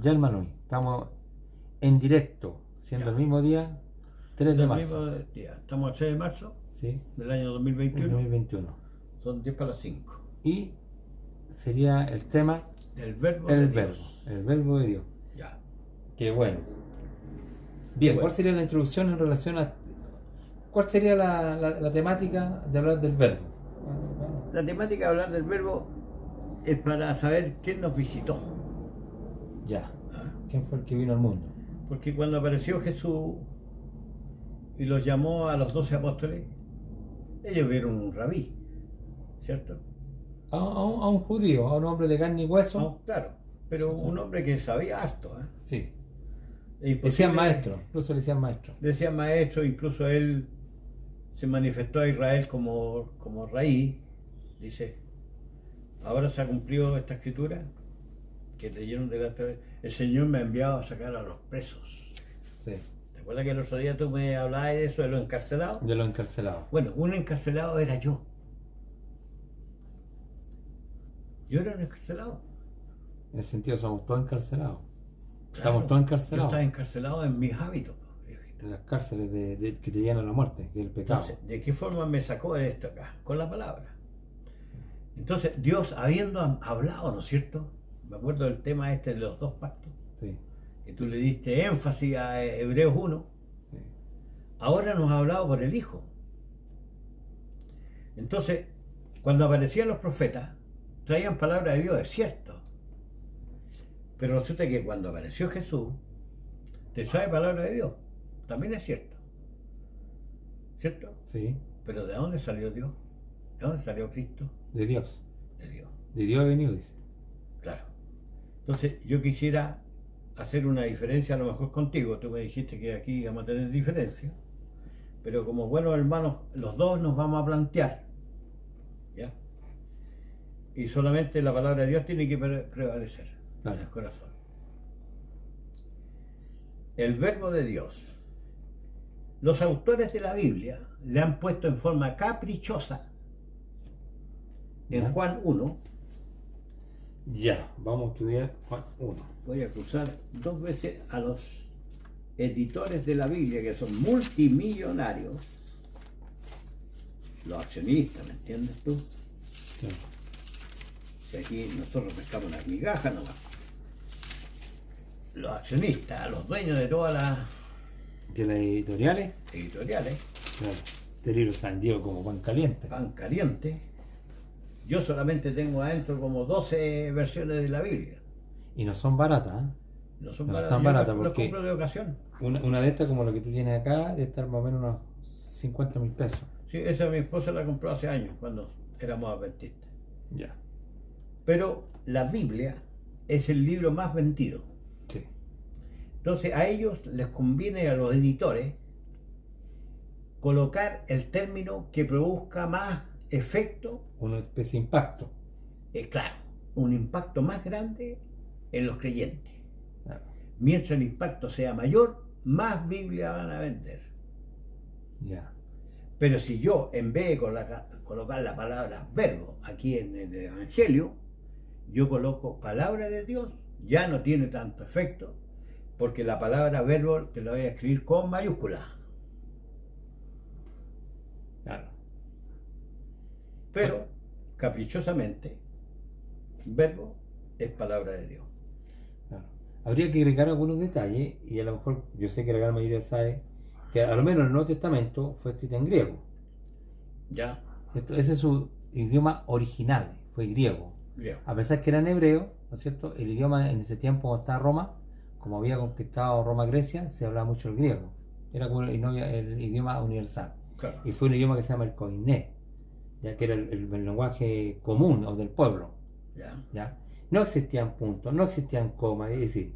Ya hermano, estamos en directo, siendo Ya. el mismo día, 3 de El marzo. mismo día. Estamos el 3 de marzo Sí, del año el 2021. 2021. Son 10 para las 5. Y sería el tema El verbo el de verbo, Dios. el verbo de Dios. Ya. Qué bueno. Bien, Bueno. ¿cuál sería la introducción en relación a... ¿Cuál sería la temática de hablar del verbo? La temática de hablar del verbo es para saber quién nos visitó. Ya. ¿Ah? ¿Quién fue el que vino al mundo? Porque cuando apareció Jesús y los llamó a los 12 apóstoles, ellos vieron un rabí, ¿cierto? A un judío, a un hombre de carne y hueso. No, claro, pero Sí, sí. un hombre que sabía harto. Sí. Es imposible- Decían maestro, incluso le decían maestro. Decían maestro, incluso él se manifestó a Israel como raíz. Dice, ahora se ha cumplido esta escritura que leyeron delante de el Señor me ha enviado a sacar a los presos. Sí. ¿Te acuerdas que el otro día tú me hablabas de eso, de los encarcelados? De los encarcelados. Bueno, un encarcelado era yo. Yo era un encarcelado. En el sentido, somos todos encarcelados. Claro, Estamos todos yo encarcelados. estaba encarcelado en mis hábitos. En las cárceles que te llevan a la muerte, que es el pecado. Entonces, ¿de qué forma me sacó de esto acá? Con la palabra. Entonces, Dios habiendo hablado, ¿no es cierto? Me acuerdo del tema este de los dos pactos, Sí, que tú le diste énfasis a Hebreos 1. sí. Ahora nos ha hablado por el Hijo. Entonces, cuando aparecían los profetas, traían palabra de Dios, es cierto. Pero resulta que cuando apareció Jesús, te trae palabra de Dios. También es cierto. ¿Cierto? Sí, Pero ¿de dónde salió Dios? ¿De dónde salió Cristo? de Dios. De Dios. De Dios ha venido, dice. Claro. Entonces, yo quisiera hacer una diferencia a lo mejor contigo. Tú me dijiste que aquí íbamos a tener diferencia. Pero como buenos hermanos, los dos nos vamos a plantear. ¿Ya? Y solamente la palabra de Dios tiene que prevalecer Claro. en el corazón. El verbo de Dios. Los autores de la Biblia le han puesto en forma caprichosa en Ya. Juan 1. Ya, vamos a estudiar Juan 1. Voy a cruzar dos veces a los editores de la Biblia, que son multimillonarios, los accionistas, ¿me entiendes tú? Claro. Si aquí nosotros pescamos las migajas nomás. Los accionistas, los dueños de todas las De las editoriales, editoriales, claro. Este libro se ha vendido como pan caliente. pan caliente. Yo solamente tengo adentro como 12 versiones de la Biblia. Y no son baratas, ¿eh? No son No baratas, están yo baratas los porque- compro de ocasión. Una de estas, como la que tú tienes acá, debe estar más o menos unos 50.000 pesos. Sí, esa mi esposa la compró hace años, cuando éramos adventistas. Ya. Pero la Biblia es el libro más vendido. Sí. Entonces a ellos les conviene, a los editores, colocar el término que produzca más efecto, Una especie de impacto. claro, un impacto más grande en los creyentes. Claro. Mientras el impacto sea mayor, más Biblia van a vender. Ya. Pero si yo, en vez de colocar la palabra verbo aquí en el Evangelio, yo coloco palabra de Dios, ya no tiene tanto efecto, porque la palabra verbo te la voy a escribir con mayúscula. Claro. Pero, caprichosamente, verbo es palabra de Dios. Claro. Habría que agregar algunos detalles, y a lo mejor yo sé que la gran mayoría sabe que a lo menos el Nuevo Testamento fue escrito en griego. ¿Ya? ¿Cierto? Ese es su idioma original, fue griego. Griego. A pesar que era en hebreo, ¿no es cierto? El idioma en ese tiempo, cuando estaba Roma, como había conquistado Roma-Grecia, se hablaba mucho el griego. Era como el idioma universal. Claro. Y fue un idioma que se llama el koiné, ya que era el lenguaje común o del pueblo. ¿Ya? ¿Ya? No existían puntos, no existían comas, es decir,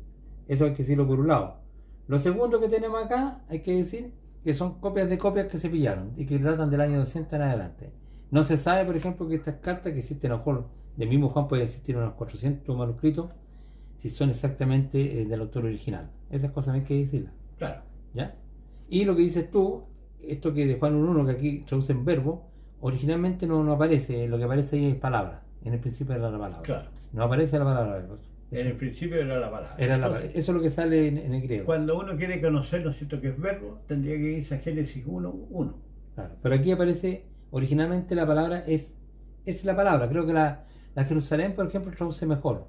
eso hay que decirlo por un lado. Lo segundo que tenemos acá, hay que decir que son copias de copias que se pillaron y que datan del año 200 en adelante. No se sabe, por ejemplo, que estas cartas que existen, a lo mejor del mismo Juan puede existir unos 400 manuscritos, si son exactamente del autor original. Esas cosas hay que decirlas. Claro. ¿Ya? Y lo que dices tú, esto que de Juan 1.1, que aquí traducen verbo, originalmente no aparece, lo que aparece ahí es palabra, en el principio era la palabra. Claro. No aparece la palabra verbo. En el principio era la palabra. Entonces, eso es lo que sale en el griego. Cuando uno quiere conocer, ¿no es cierto?, que es verbo, tendría que irse a Génesis 1:1. Claro. Pero aquí aparece, originalmente la palabra es la palabra. Creo que la Jerusalén, por ejemplo, traduce mejor.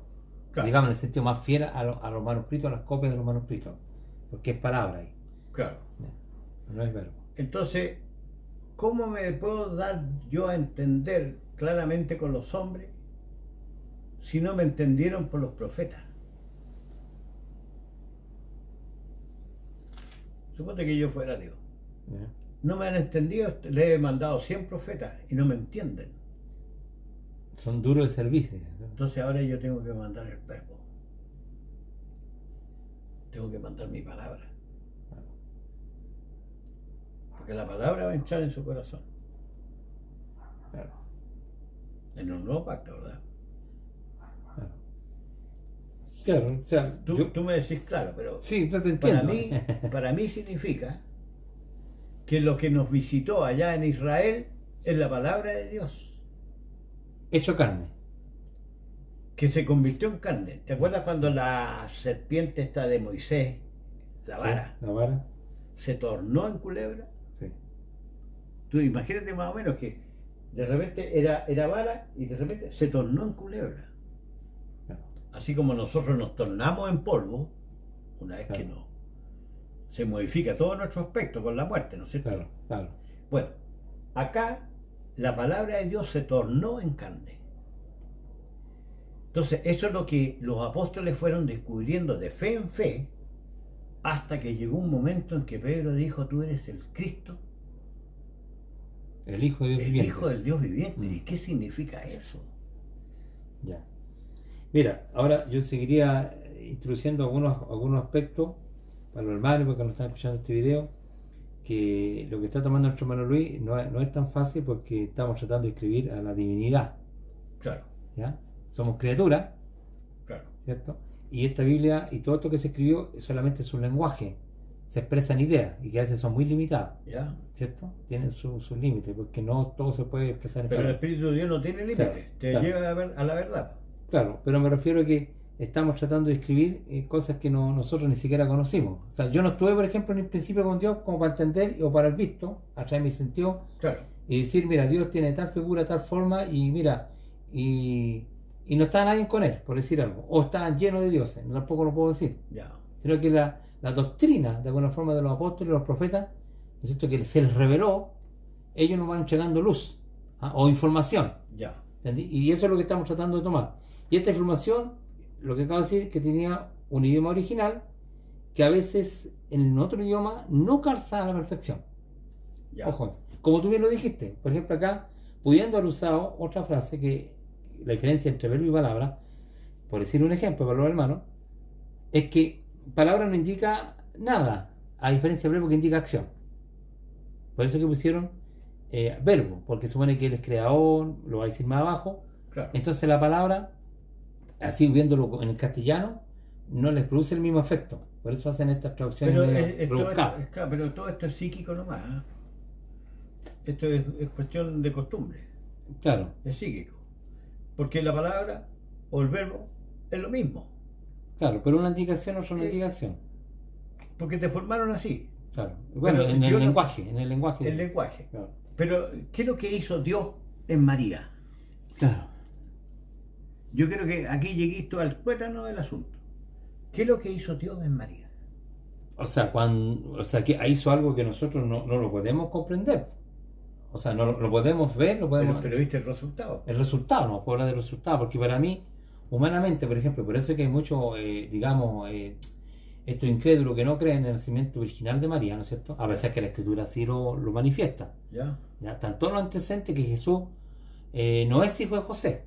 Claro. Digamos, en el sentido más fiel a los manuscritos, a las copias de los manuscritos. Porque es palabra ahí. Claro. No es verbo. Entonces, ¿cómo me puedo dar yo a entender claramente con los hombres si no me entendieron por los profetas? Suponte que yo fuera Dios. ¿Ya? No me han entendido, le he mandado 100 profetas y no me entienden. Son duros de servicio. Entonces ahora yo tengo que mandar el verbo. Tengo que mandar mi palabra. Porque la palabra va a entrar en su corazón. Claro. En un nuevo pacto, ¿verdad? Claro, o sea, tú me decís claro, pero sí, yo te entiendo. Para mí significa que lo que nos visitó allá en Israel es la palabra de Dios. Hecho carne. Que se convirtió en carne. ¿Te acuerdas cuando la serpiente esta de Moisés, la vara, sí, la vara, se tornó en culebra? Sí. Tú imagínate más o menos que de repente era vara y de repente se tornó en culebra. Claro. Así como nosotros nos tornamos en polvo, una vez Claro. que no se modifica todo nuestro aspecto con la muerte, ¿no es cierto? Claro, claro. Bueno, acá la palabra de Dios se tornó en carne. Entonces, eso es lo que los apóstoles fueron descubriendo de fe en fe, hasta que llegó un momento en que Pedro dijo: tú eres el Cristo, El Hijo de Dios el viviente. Hijo del Dios viviente. Mm. ¿Y qué significa eso? Ya. Mira, ahora yo seguiría introduciendo algunos aspectos para los hermanos, porque nos están escuchando este video, que lo que está tomando nuestro hermano Luis no es tan fácil, porque estamos tratando de escribir a la divinidad. Claro, ¿Ya? Somos criaturas, claro. ¿cierto? Y esta Biblia y todo esto que se escribió solamente es un lenguaje, se expresan ideas y que a veces son muy limitadas, ¿Ya? ¿cierto? Tienen sus límites, porque no todo se puede expresar en Pero el palabras. Espíritu de Dios no tiene límites, Claro, te claro. lleva a la verdad. Claro, pero me refiero a que estamos tratando de escribir cosas que nosotros ni siquiera conocimos. O sea, yo no estuve, por ejemplo, en el principio con Dios como para entender o para el visto, a través de mi sentido, Claro, y decir, mira, Dios tiene tal figura, tal forma, y mira, y no está nadie con él, por decir algo, o está lleno de dioses, tampoco lo puedo decir, ya, sino que la doctrina, de alguna forma, de los apóstoles, los profetas, ¿no es cierto?, que se les reveló, ellos nos van entregando luz, o información, ya, ¿entendí? Y eso es lo que estamos tratando de tomar. Y esta información, lo que acabo de decir, que tenía un idioma original, que a veces en otro idioma no calza a la perfección. ya. Ojo, como tú bien lo dijiste, por ejemplo acá, pudiendo haber usado otra frase, que la diferencia entre verbo y palabra, por decir un ejemplo para los hermanos, es que palabra no indica nada, a diferencia del verbo que indica acción. Por eso que pusieron verbo, porque supone que él es creador, lo va a decir más abajo. Claro. Entonces la palabra, así viéndolo en el castellano, no les produce el mismo efecto. Por eso hacen estas traducciones Pero, medio rebuscadas. claro, pero todo esto es psíquico nomás. ¿Eh? Esto es cuestión de costumbre, Claro, es psíquico. Porque la palabra o el verbo es lo mismo. claro, pero una indicación o una indicación. Porque te formaron así, Claro. Bueno, Pero en yo el no- lenguaje, en el lenguaje. el lenguaje. Claro. Pero, ¿qué es lo que hizo Dios en María? Claro. Yo creo que aquí llegué tú al tuétano del asunto. ¿Qué es lo que hizo Dios en María? O sea, que hizo algo que nosotros no lo podemos comprender. O sea, no lo podemos ver, lo podemos. Pero viste el resultado. El resultado, no puedo hablar del resultado, porque para mí, humanamente, por ejemplo, por eso es que hay muchos, digamos, estos incrédulos que no creen en el nacimiento virginal de María, ¿no es cierto? A pesar que la Escritura así lo manifiesta. ¿Ya? ¿Ya? Están todos los antecedentes que Jesús no es hijo de José,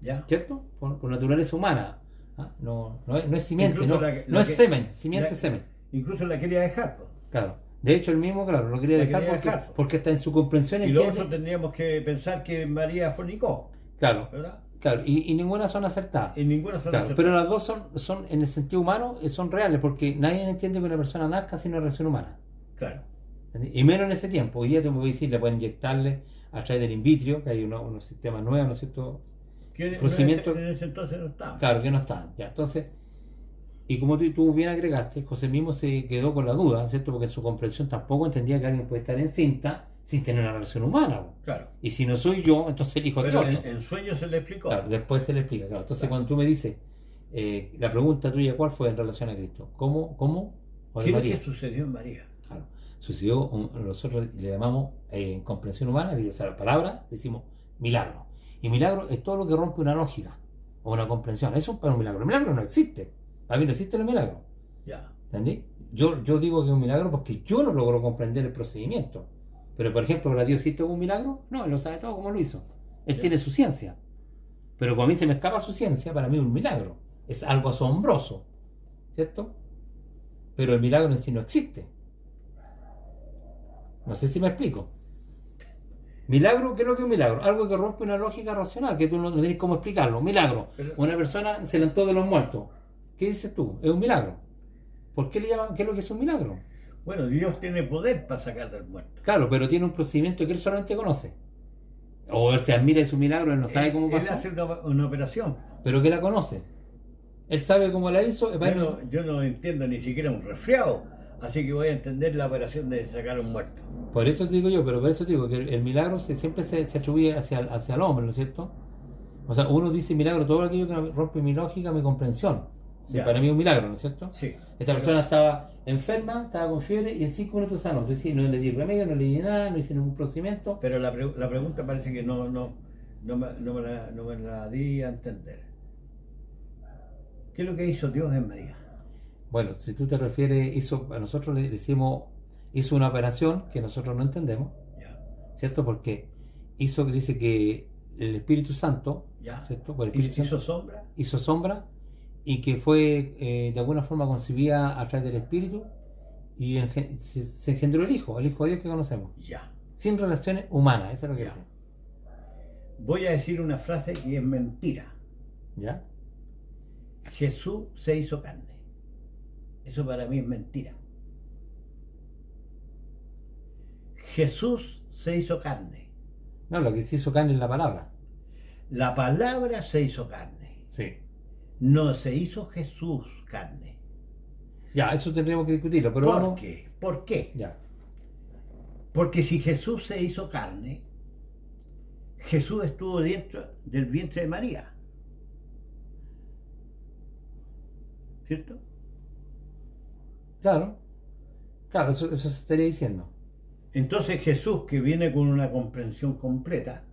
¿Ya? ¿cierto? Por naturaleza humana. ¿Ah? No es simiente, Incluso no es semen, simiente la- semen. Incluso la quería dejar, pues. Claro. De hecho, el mismo, claro, lo quería La dejar quería porque, dejar. porque está en su comprensión. Y luego entiende. tendríamos que pensar que María fornicó, Claro, ¿verdad? claro. Y ninguna son acertadas. En ninguna sola Claro, aceptación. pero las dos son en el sentido humano, son reales, porque nadie entiende que una persona nazca sin una relación humana. Claro, ¿Entendés? Y menos en ese tiempo. Hoy día tú me voy a decir, le pueden inyectarle a través del in vitro, que hay unos sistemas nuevos, ¿no es cierto? Que procedimiento, en ese entonces no estaba. claro, que no estaban. Ya, entonces, y como tú bien agregaste, José mismo se quedó con la duda, ¿cierto? Porque en su comprensión tampoco entendía que alguien puede estar encinta sin tener una relación humana, po. Claro. Y si no soy yo, entonces el hijo de Pero otro. en sueño se le explicó. Claro, después se le explica, claro. Entonces, Claro. cuando tú me dices, la pregunta tuya, ¿cuál fue en relación a Cristo? ¿Cómo? O de ¿Qué es lo María. que sucedió en María? Claro. Sucedió, nosotros le llamamos en comprensión humana, o sea, la palabra, decimos milagro. Y milagro es todo lo que rompe una lógica o una comprensión. Eso es un milagro. El milagro no existe. A mí no existe el milagro. Ya. ¿Entendí? Yo digo que es un milagro porque yo no logro comprender el procedimiento. Pero, por ejemplo, ¿para Dios existe un milagro? No, él lo sabe todo como lo hizo. Él Ya. tiene su ciencia. Pero como a mí se me escapa su ciencia, para mí es un milagro. Es algo asombroso. ¿Cierto? Pero el milagro en sí no existe. No sé si me explico. Milagro, ¿qué es lo que es un milagro? Algo que rompe una lógica racional, que tú no tienes cómo explicarlo. Milagro. Pero- Una persona se levantó de los muertos. ¿Qué dices tú? Es un milagro. ¿Por qué le llaman? ¿Qué es lo que es un milagro? Bueno, Dios tiene poder para sacar del muerto. Claro, pero tiene un procedimiento que él solamente conoce. O él se admira de su milagro, él no sabe cómo Él pasó, hace una operación. pero que la conoce. Él sabe cómo la hizo. Yo no entiendo ni siquiera un resfriado, así que voy a entender la operación de sacar un muerto. Por eso te digo yo, pero por eso te digo que el milagro siempre se atribuye hacia el hombre, ¿no es cierto? O sea, uno dice milagro todo aquello que rompe mi lógica, mi comprensión. Sí, Ya. para mí es un milagro, ¿no es cierto? Sí. Esta persona estaba enferma, estaba con fiebre y en 5 minutos sanó. Es decir, no le di remedio, no le di nada, no hice ningún procedimiento. Pero la pregunta parece que no me la di a entender. ¿Qué es lo que hizo Dios en María? Bueno, si tú te refieres, a nosotros le decimos, hizo una operación que nosotros no entendemos, Ya. ¿cierto? Porque dice que el Espíritu Santo, Ya. ¿cierto? Por el Espíritu ¿Hizo Santo sombra? hizo sombra y que fue de alguna forma concebida a través del Espíritu y se engendró el Hijo de Dios que conocemos, Ya. sin relaciones humanas, eso es lo que Ya. dice. Voy a decir una frase que es mentira. ¿Ya? Jesús se hizo carne. Eso para mí es mentira. Jesús se hizo carne. No, lo que se hizo carne es la palabra. La palabra se hizo carne. Sí. No se hizo Jesús carne. Ya, eso tendríamos que discutirlo, pero ¿Por vamos. qué? ¿Por qué? Ya. Porque si Jesús se hizo carne, Jesús estuvo dentro del vientre de María. ¿Cierto? Claro, eso se estaría diciendo. Entonces Jesús, que viene con una comprensión completa,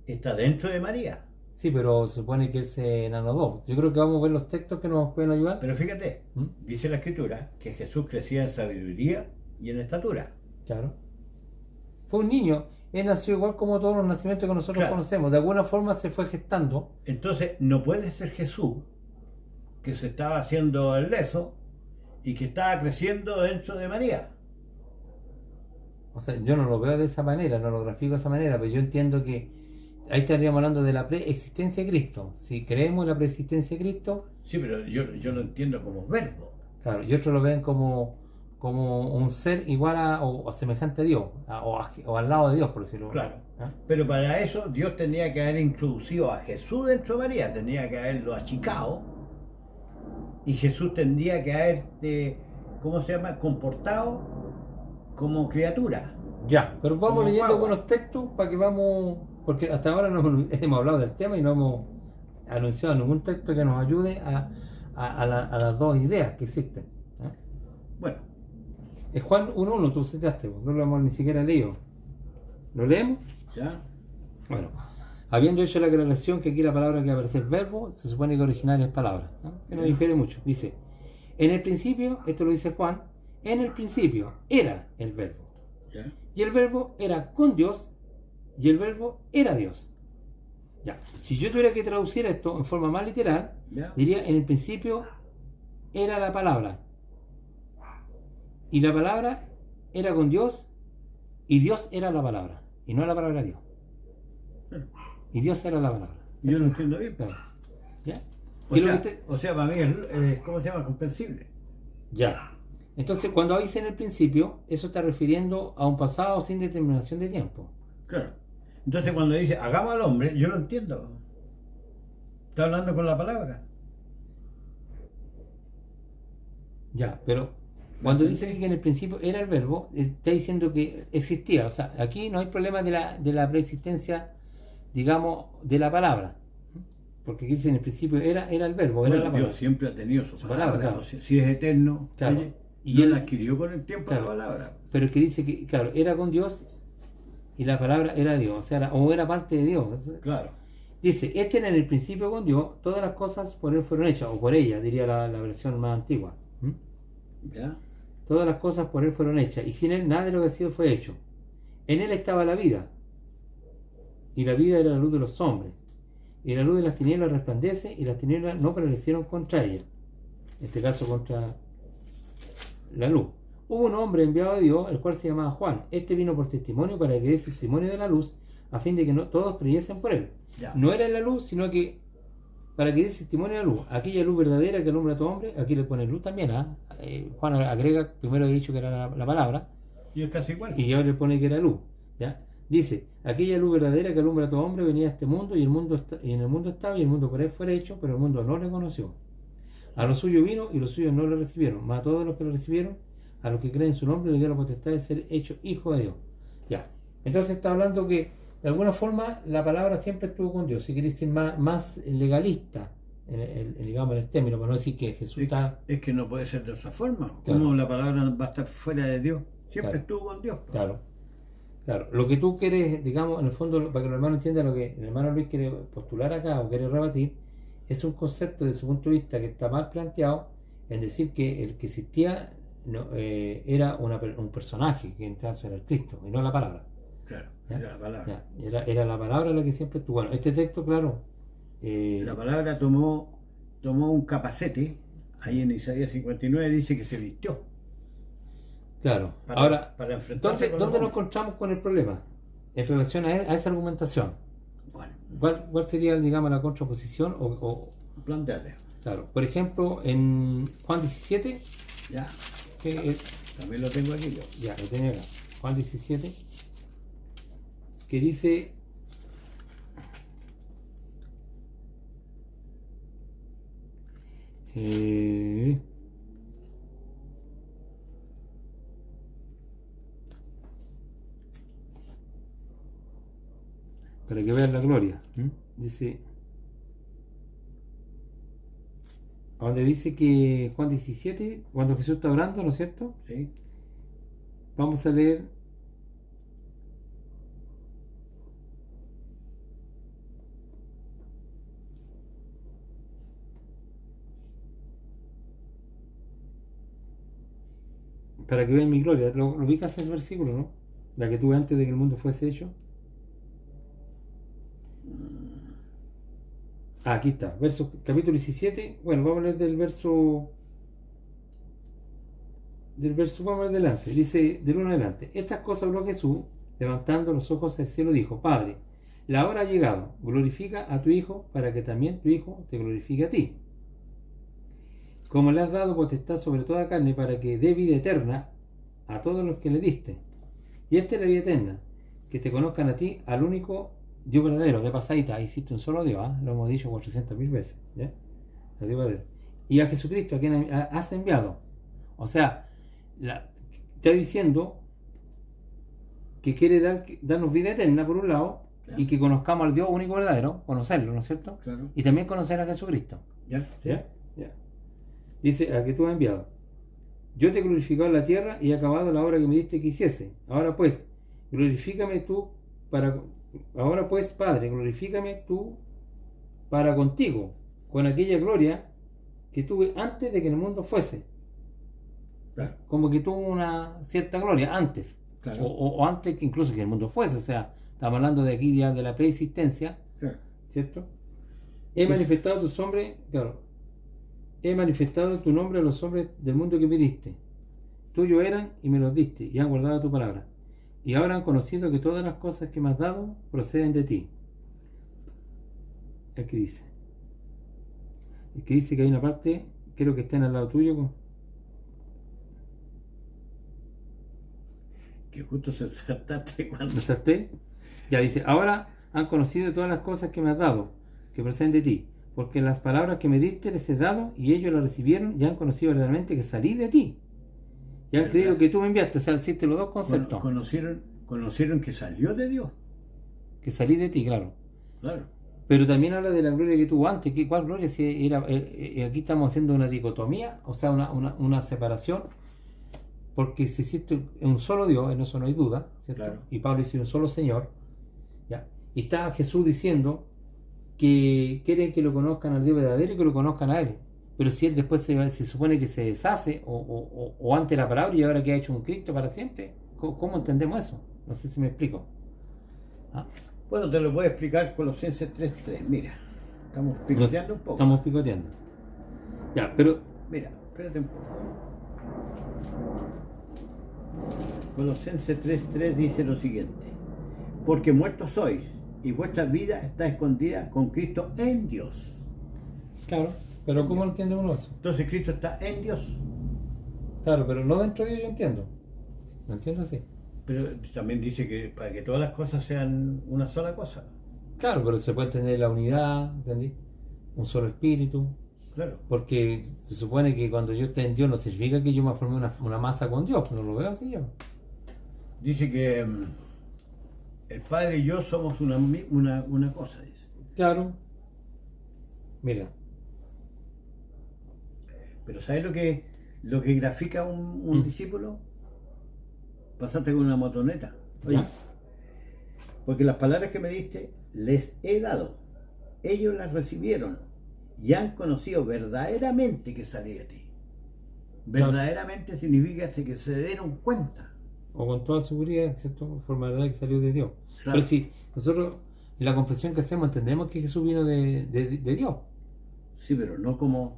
está dentro de María. Sí, pero se supone que él se enanodó. Yo creo que vamos a ver los textos que nos pueden ayudar. Pero fíjate, ¿Mm? dice la Escritura que Jesús crecía en sabiduría y en estatura. Claro. Fue un niño. Él nació igual como todos los nacimientos que nosotros Claro. conocemos. De alguna forma se fue gestando. Entonces no puede ser Jesús que se estaba haciendo el lezo y que estaba creciendo dentro de María. O sea, yo no lo veo de esa manera, no lo grafico de esa manera, pero yo entiendo que ahí estaríamos hablando de la preexistencia de Cristo. Si creemos en la preexistencia de Cristo, Sí, pero yo lo entiendo como verbo. claro, y otros lo ven como un ser igual o semejante a Dios, o al lado de Dios, por decirlo. Claro. ¿Ah? Pero para eso Dios tenía que haber introducido a Jesús dentro de María, tenía que haberlo achicado y Jesús tendría que haber, ¿cómo se llama?, comportado como criatura. Ya, pero vamos Como leyendo guagua. algunos textos para que vamos, porque hasta ahora no hemos hablado del tema y no hemos anunciado ningún texto que nos ayude a las dos ideas que existen. ¿Ah? Bueno, Es Juan 1.1, tú citaste, no lo hemos ni siquiera leído. ¿Lo leemos? ¿ya? Bueno, habiendo hecho la aclaración que aquí la palabra que aparece es verbo, se supone que original es palabra, ¿no? Que no difiere mucho. Dice, en el principio, esto lo dice Juan, en el principio era el verbo. ¿Ya? Y el verbo era con Dios y el verbo era Dios. Ya, si yo tuviera que traducir esto en forma más literal, ¿Ya? diría en el principio era la palabra. Y la palabra era con Dios y Dios era la palabra. Y no la palabra Dios. Y Dios era la palabra. Yo Eso lo es. entiendo bien. Claro. ¿Ya? O ¿Qué es lo sea, que te- o sea, para mí es, ¿cómo se llama?, comprensible. Ya. Entonces, cuando dice en el principio, eso está refiriendo a un pasado sin determinación de tiempo. Claro. Entonces cuando dice hagamos al hombre, yo lo entiendo. Está hablando con la palabra. Ya, pero cuando dice que en el principio era el verbo, está diciendo que existía. O sea, aquí no hay problema de la preexistencia, digamos, de la palabra. Porque aquí dice en el principio era el verbo, era Bueno, la palabra. Dios siempre ha tenido su palabra. Claro. O sea, si es eterno, Claro. oye, Y no él- la adquirió con el tiempo claro. la palabra. Pero es que dice que, claro, era con Dios y la palabra era Dios, o sea, era parte de Dios. Claro. Dice, este era en el principio con Dios, todas las cosas por él fueron hechas, o por ella, diría la versión más antigua. ¿Mm? ¿Ya? Todas las cosas por él fueron hechas, y sin él nada de lo que ha sido fue hecho. En él estaba la vida, y la vida era la luz de los hombres. Y la luz de las tinieblas resplandece, y las tinieblas no prevalecieron contra ella. En este caso contra la luz. Hubo un hombre enviado de Dios, el cual se llamaba Juan. Este vino por testimonio para que dé testimonio de la luz, a fin de que no todos creyesen por él. Ya. No era la luz, sino que para que dé testimonio de la luz. Aquella luz verdadera que alumbra a todo hombre, aquí le pone luz también. Juan agrega, primero he dicho que era la palabra, Y es casi igual. y ahora le pone que era luz. ¿Ya? Dice, aquella luz verdadera que alumbra a todo hombre venía a este mundo, y en el mundo estaba, y el mundo por él fue hecho, pero el mundo no le conoció. A los suyos vino, y los suyos no le recibieron. Mas a todos los que lo recibieron, a los que creen en su nombre, le dio la potestad de ser hecho hijo de Dios. Ya. Entonces está hablando que, de alguna forma, la palabra siempre estuvo con Dios. Si queréis ser más legalista, digamos, en el término, para no decir que Jesús está... Es que no puede ser de otra forma. Claro. ¿Cómo la palabra va a estar fuera de Dios? Siempre Claro. estuvo con Dios. pues. Claro. Claro. Lo que tú quieres, digamos, en el fondo, para que los hermanos entiendan lo que el hermano Luis quiere postular acá o quiere rebatir, es un concepto desde su punto de vista que está mal planteado en decir que el que existía era un personaje, que en este caso era el Cristo, y no la palabra. Claro, ¿Ya? era la palabra. Ya, era la palabra la que siempre estuvo. Bueno, este texto, claro. La palabra tomó un capacete, ahí en Isaías 59 dice que se vistió. Claro. Para, Ahora, para enfrentarse ¿dónde con nos los hombres. encontramos con el problema? En relación a esa argumentación. Bueno, ¿Cuál sería, digamos, la contraposición? planteate. Claro, por ejemplo, en Juan 17, Ya, que también lo tengo aquí yo. ya lo tenía acá, Juan 17, que dice, para que vean la gloria, dice, donde dice que Juan 17, cuando Jesús está orando, ¿no es cierto? ¿Sí? Vamos a leer para que vean mi gloria. Lo ubicas el versículo, ¿no? La que tuve antes de que el mundo fuese hecho. Aquí está, capítulo 17. Bueno, vamos a leer del verso, vamos a leer delante. Dice, del 1 adelante. Estas cosas habló Jesús, levantando los ojos al cielo, dijo, Padre, la hora ha llegado, glorifica a tu Hijo, para que también tu Hijo te glorifique a ti. Como le has dado potestad sobre toda carne, para que dé vida eterna a todos los que le diste. Y esta es la vida eterna, que te conozcan a ti, al único Dios verdadero. De pasadita, existe un solo Dios, lo hemos dicho 400.000 veces, ¿ya? El Dios verdadero. Y a Jesucristo, a quien has enviado. O sea, está diciendo que quiere darnos vida eterna por un lado, y que conozcamos al Dios único verdadero, conocerlo, ¿no es cierto? Claro. Y también conocer a Jesucristo. ¿Ya? ¿Ya? Ya. Dice, a que tú has enviado. Yo te he glorificado en la tierra y he acabado la obra que me diste que hiciese. Ahora pues, glorifícame tú ahora pues, Padre, glorifícame tú para contigo, con aquella gloria que tuve antes de que el mundo fuese. Claro. Como que tuvo una cierta gloria antes. Claro. O antes que incluso que el mundo fuese. O sea, estamos hablando de aquí ya de la preexistencia, Claro. ¿cierto? He manifestado tus hombres, claro. He manifestado tu nombre a los hombres del mundo que me diste. Tuyos eran y me los diste, y han guardado tu palabra. Y ahora han conocido que todas las cosas que me has dado proceden de ti. Aquí dice. Es que dice que hay una parte, creo que están al lado tuyo. Que justo se saltaste cuando. ¿Me salté? Ya dice, ahora han conocido todas las cosas que me has dado, que proceden de ti. porque las palabras que me diste les he dado y ellos las recibieron y han conocido verdaderamente que salí de ti. Y han ¿Verdad? creído que tú me enviaste. O sea, existe los dos conceptos. Conocieron que salió de Dios. Que salí de ti, claro. Claro. Pero también habla de la gloria que tuvo antes. ¿Cuál gloria? Si era, aquí estamos haciendo una dicotomía, o sea, una separación, porque si existe un solo Dios, en eso no hay duda, ¿cierto? Claro. Y Pablo dice un solo Señor, ¿ya? Y está Jesús diciendo que quieren que lo conozcan al Dios verdadero y que lo conozcan a Él. Pero si Él después se supone que se deshace, o ante la palabra y ahora que ha hecho un Cristo para siempre, ¿cómo entendemos eso? No sé si me explico. ¿Ah? Bueno, te lo voy a explicar Colosenses 3:3. Mira, estamos picoteando un poco. Estamos picoteando. Ya, pero... Mira, espérate un poco. Colosenses 3:3 dice lo siguiente: porque muertos sois, y vuestra vida está escondida con Cristo en Dios. Claro, pero ¿cómo entiende uno eso? Entonces Cristo está en Dios. Claro, pero no dentro de Dios, yo entiendo. Lo entiendo así. Pero también dice que para que todas las cosas sean una sola cosa. Claro, pero se puede tener la unidad, ¿entendí? Un solo espíritu. Claro. Porque se supone que cuando yo esté en Dios no significa que yo me formé una masa con Dios, no lo veo así yo. Dice que el Padre y yo somos una cosa, dice. Claro. Mira. Pero ¿sabes lo que grafica un discípulo? Pasarte con una motoneta. Oye, ¿Ya? porque las palabras que me diste les he dado. Ellos las recibieron y han conocido verdaderamente que salí de ti. Verdaderamente significa que se dieron cuenta. O con toda seguridad, ¿cierto? Forma de que salió de Dios. Claro. Pero si nosotros, en la comprensión que hacemos, entendemos que Jesús vino de Dios. Sí, pero no como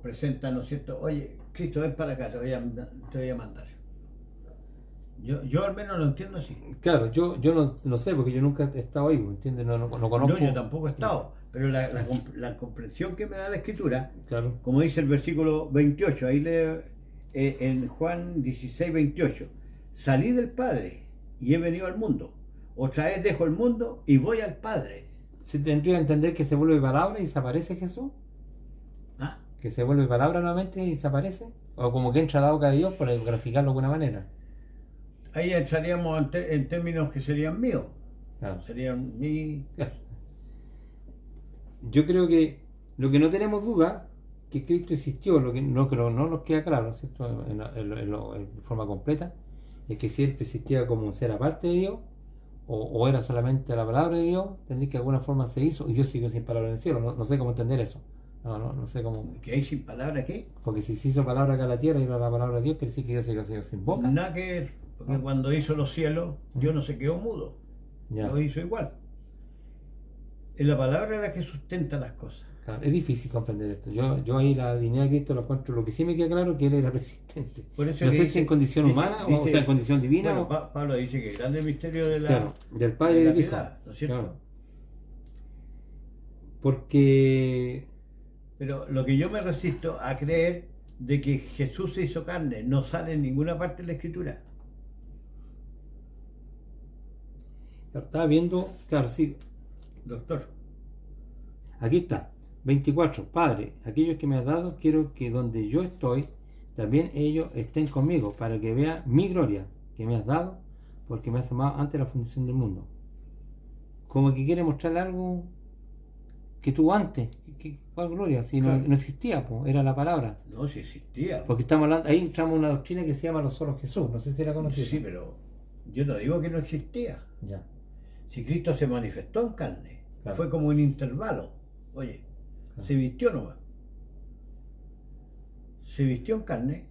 presentan, ¿no es cierto? Oye, Cristo, ven para acá, te voy a mandar. Yo al menos lo entiendo así. Claro, yo no sé, porque yo nunca he estado ahí, ¿me entiendes? No conozco. No, yo tampoco he estado, pero la comprensión que me da la Escritura, Claro. como dice el versículo 28, ahí en Juan 16:28, salí del Padre y he venido al mundo. Otra vez dejo el mundo y voy al Padre. ¿Se tendría que entender que se vuelve palabra y desaparece Jesús? ¿Ah? ¿Que se vuelve palabra nuevamente y desaparece? ¿O como que entra a la boca de Dios, por graficarlo de alguna manera? Ahí entraríamos en términos que serían míos. Claro. Serían mi... Claro. Yo creo que lo que no tenemos duda, que Cristo existió, lo que no nos queda claro, ¿cierto? En forma completa, es que siempre existía como un ser aparte de Dios, o era solamente la palabra de Dios, entendí que de alguna forma se hizo, y Dios siguió sin palabra en el cielo. No sé cómo entender eso. No sé cómo. ¿Que hay sin palabra qué? Porque si se hizo palabra acá en la tierra y era la palabra de Dios, quiere decir que Dios se quedó sin boca. Nada que ver, porque cuando hizo los cielos, Dios no se quedó mudo. Ya. Lo hizo igual. Es la palabra la que sustenta las cosas. Claro, es difícil comprender esto. Yo ahí la divinidad de Cristo lo encuentro. Lo que sí me queda claro es que Él era persistente. Por eso No que sé dice- si en condición dice- humana o dice- sea en condición divina. Bueno, o- Pablo dice que grande misterio de la, claro, del Padre de y la del Hijo. piedad, ¿no es cierto? Claro. Porque Pero lo que yo me resisto a creer de que Jesús se hizo carne no sale en ninguna parte de la Escritura. estaba viendo, claro, sí, Doctor, aquí está, 24. Padre, aquellos que me has dado, quiero que donde yo estoy, también ellos estén conmigo, para que vean mi gloria que me has dado, porque me has amado antes de la fundación del mundo. Como que quiere mostrarle algo que tuvo antes. ¿Cuál gloria? Si Claro. no existía, pues, era la palabra. no, si existía. Porque estamos hablando, ahí entramos en una doctrina que se llama los solos Jesús. No sé si la conociste. Sí, pero yo no digo que no existía. Ya. Si Cristo se manifestó en carne, Claro. fue como un intervalo. Oye, Claro. se vistió nomás. Se vistió en carne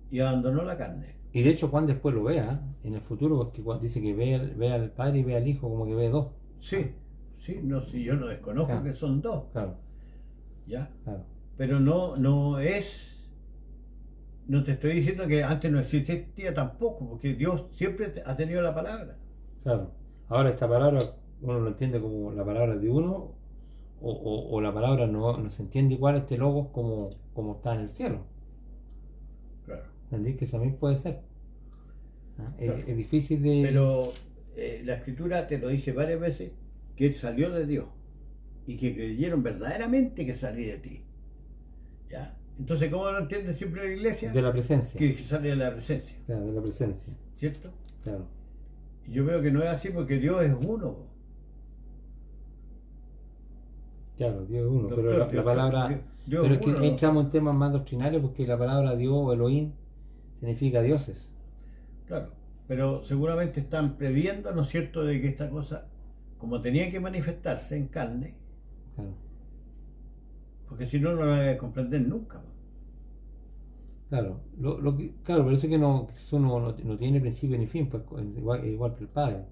y abandonó la carne. Y de hecho Juan después lo vea, en el futuro, porque dice que ve al Padre y ve al Hijo, como que ve dos. Sí, sí, no, si yo no desconozco Claro. que son dos, Claro, ¿ya? claro. Pero no te estoy diciendo que antes no existía tampoco, porque Dios siempre ha tenido la palabra. Claro. Ahora esta palabra uno lo entiende como la palabra de uno, o la palabra no se entiende igual este logo como está en el cielo. Claro. ¿Entendí? Que eso también puede ser. ¿Ah? Claro. Es difícil de... Pero la escritura te lo dice varias veces, que él salió de Dios y que creyeron verdaderamente que salí de ti. ¿Ya? Entonces, ¿cómo lo entiende siempre la iglesia? De la presencia. Que sale de la presencia. Claro, de la presencia. ¿Cierto? Claro. Y yo veo que no es así porque Dios es uno. Claro, Dios es uno, Doctor, pero la Dios- palabra... Dios pero es es que uno, ¿no? entramos en temas más doctrinarios porque la palabra Dios o Elohim significa dioses. Claro, pero seguramente están previendo, ¿no es cierto?, de que esta cosa, como tenía que manifestarse en carne, Claro. porque si no, no la voy a comprender nunca. Claro, claro, por eso es que Jesús no tiene principio ni fin, pues igual que el Padre.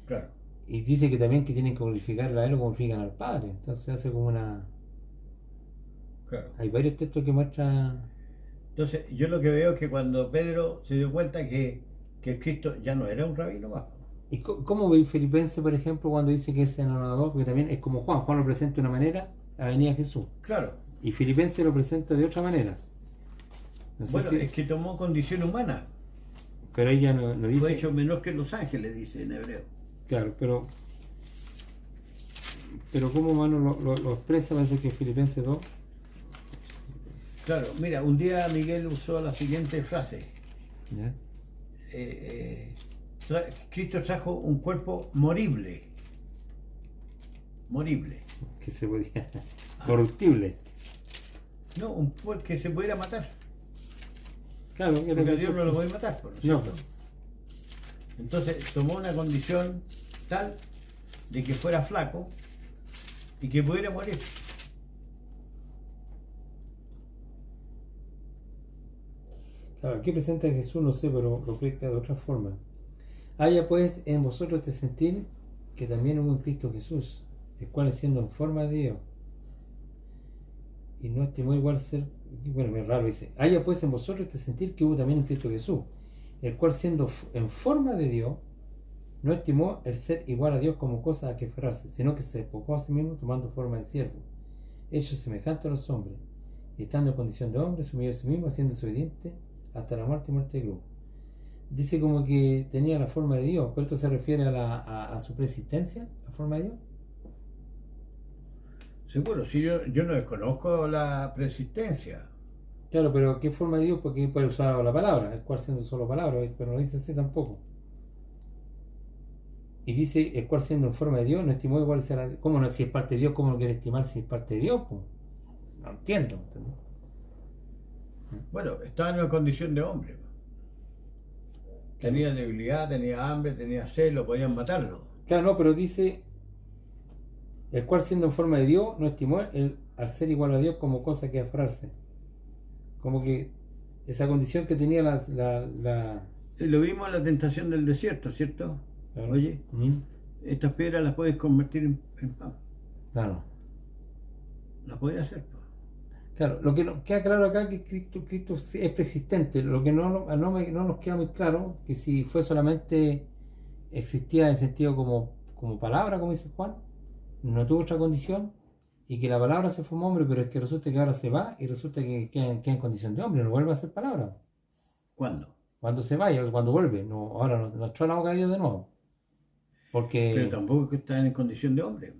Claro. Y dice que también que tienen que glorificarle a él o glorifican al Padre. Entonces hace como una... Claro. Hay varios textos que muestran... Entonces, yo lo que veo es que cuando Pedro se dio cuenta que el Cristo ya no era un rabino más. ¿Y cómo ve Filipenses, por ejemplo, cuando dice que es el anonador? Porque también es como Juan lo presenta de una manera, la venida Jesús. Claro. Y Filipenses lo presenta de otra manera. No sé Bueno, si- es que tomó condición humana. Pero ella no dice... Fue hecho menor que los ángeles, dice en hebreo. Claro, pero como mano lo expresa, parece que Filipenses 2. Claro, mira, un día Miguel usó la siguiente frase. ¿Ya? Cristo trajo un cuerpo morible. Morible. Que se podía... corruptible. No, un cuerpo que se pudiera matar. Claro, que Porque a Dios no lo puede matar. ¿No es No. cierto? Entonces tomó una condición tal de que fuera flaco y que pudiera morir. Claro, aquí presenta a Jesús, no sé, pero lo explica de otra forma. Haya pues en vosotros este sentir que también hubo en Cristo Jesús, el cual siendo en forma de Dios, y no estimó igual ser, bueno, es raro, dice, haya pues en vosotros este sentir que hubo también en Cristo Jesús, el cual siendo en forma de Dios, no estimó el ser igual a Dios como cosa a que aferrarse, sino que se despojó a sí mismo tomando forma de siervo, hecho semejante a los hombres, y estando en condición de hombre, se humilló a sí mismo, haciéndose obediente hasta la muerte y muerte de cruz. Dice como que tenía la forma de Dios, pero esto se refiere a su preexistencia, la forma de Dios. Seguro, si yo no desconozco la preexistencia. Claro, pero ¿qué forma de Dios? Porque puede usar la palabra, el cual siendo solo palabra, pero no dice así tampoco. Y dice, el cual siendo en forma de Dios, no estimó igual ser a Dios. ¿Cómo no? Si es parte de Dios, ¿cómo no quiere estimar si es parte de Dios? Pues? No entiendo. ¿Entendés? Bueno, estaba en una condición de hombre. Tenía debilidad, tenía hambre, tenía sed, lo podían matarlo. Claro, no, pero dice, el cual siendo en forma de Dios, no estimó al ser igual a Dios como cosa que aferrarse. Como que esa condición que tenía Lo vimos en la tentación del desierto, ¿cierto? Claro. Oye, estas piedras las puedes convertir en pan. Claro. Las puedes hacer. Pues. Claro, lo que queda claro acá es que Cristo es preexistente. Lo que no nos queda muy claro, que si fue solamente existía en sentido como palabra, como dice Juan, no tuvo otra condición, y que la palabra se formó hombre, pero es que resulta que ahora se va y resulta que queda en condición de hombre, no vuelve a ser palabra. ¿Cuándo? Cuando se vaya, o cuando vuelve, no, ahora nos echó la boca a Dios de nuevo. Porque... Pero tampoco es que está en condición de hombre.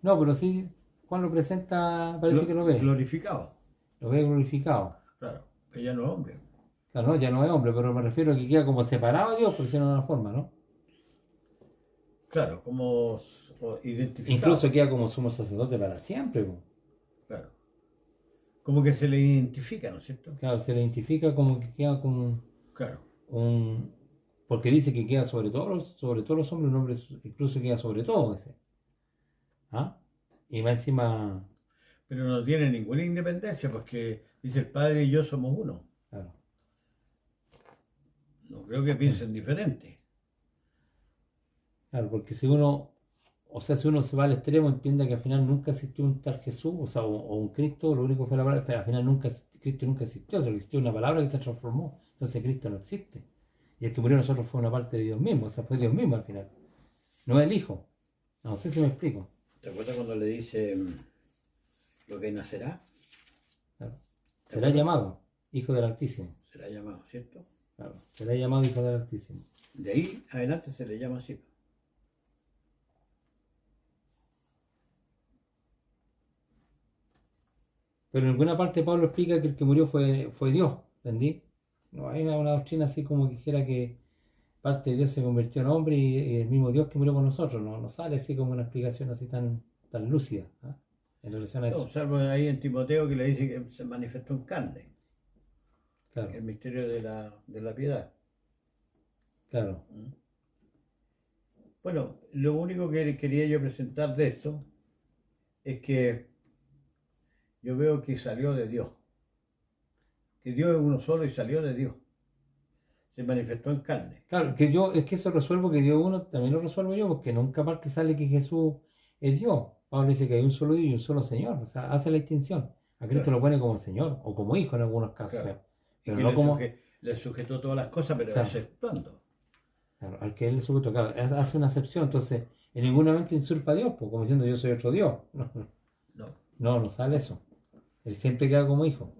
No, pero sí, Juan lo presenta, parece que lo ve. Glorificado. Lo ve glorificado. Claro, que ya no es hombre. Claro, no, ya no es hombre, pero me refiero a que queda como separado de Dios, por decirlo de una forma, ¿no? Claro, como identificado. Incluso queda como sumo sacerdote para siempre. Po. Claro. Como que se le identifica, ¿no es cierto? Claro, se le identifica como que queda como Claro. porque dice que queda sobre todos los hombres, un hombre incluso queda sobre todo. Dice. ¿Ah? Y más encima... Pero no tiene ninguna independencia porque dice el Padre y yo somos uno. Claro. No creo que piensen diferente. Claro, porque si uno se va al extremo, entiende que al final nunca existió un tal Jesús, o un Cristo, lo único que fue la palabra, pero al final Cristo nunca existió, solo existió una palabra que se transformó, entonces Cristo no existe. Y el que murió nosotros fue una parte de Dios mismo, o sea, fue Dios mismo al final, no el Hijo. No sé si me explico. ¿Te acuerdas cuando le dice lo que nacerá? Claro. Será llamado Hijo del Altísimo. Será llamado, ¿cierto? Claro. Será llamado Hijo del Altísimo. De ahí adelante se le llama así. Pero en ninguna parte Pablo explica que el que murió fue Dios, ¿entendí? No hay una doctrina así como que dijera que parte de Dios se convirtió en hombre y el mismo Dios que murió por nosotros. No sale así como una explicación así tan lúcida, ¿ah? En relación a No, eso. salvo ahí en Timoteo que le dice que se manifestó en carne, Claro, el misterio de la piedad. claro, ¿Mm? Bueno, lo único que quería yo presentar de esto es que yo veo que salió de Dios, que Dios es uno solo y salió de Dios, se manifestó en carne. claro, que yo, es que eso resuelvo que Dios uno, también lo resuelvo yo, porque nunca parte sale que Jesús es Dios. Pablo dice que hay un solo Dios y un solo Señor, o sea, hace la distinción. A Cristo Claro, lo pone como Señor, o como Hijo en algunos casos, o claro. sea, Y pero que no como, le sujetó todas las cosas, pero claro, exceptuando. claro, al que él le sujeto, claro, hace una excepción, entonces en ningún momento insulpa a Dios, pues, como diciendo yo soy otro Dios. No, No sale eso. Él siempre queda como hijo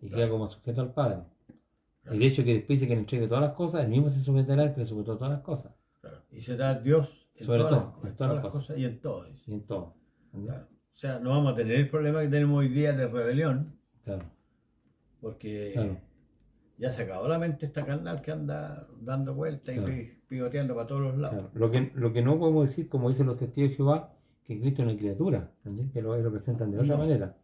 y queda claro, como sujeto al Padre. Y claro, de hecho que después dice que le entregue todas las cosas, él mismo se sujetará al que le sujetó todas las cosas. claro. Y será Dios Sobre todo, en en todas todas las las cosas cosas y en todo, dice. y en todo. ¿Entendés? Claro. O sea, no vamos a tener el problema que tenemos hoy día de rebelión, Claro, porque claro, ya se acabó la mente esta carnal que anda dando vueltas y claro, pivoteando para todos los lados. claro. Lo que no podemos decir, como dicen los testigos de Jehová, que Cristo es una criatura, ¿entendés? Que lo representan de otra No, manera.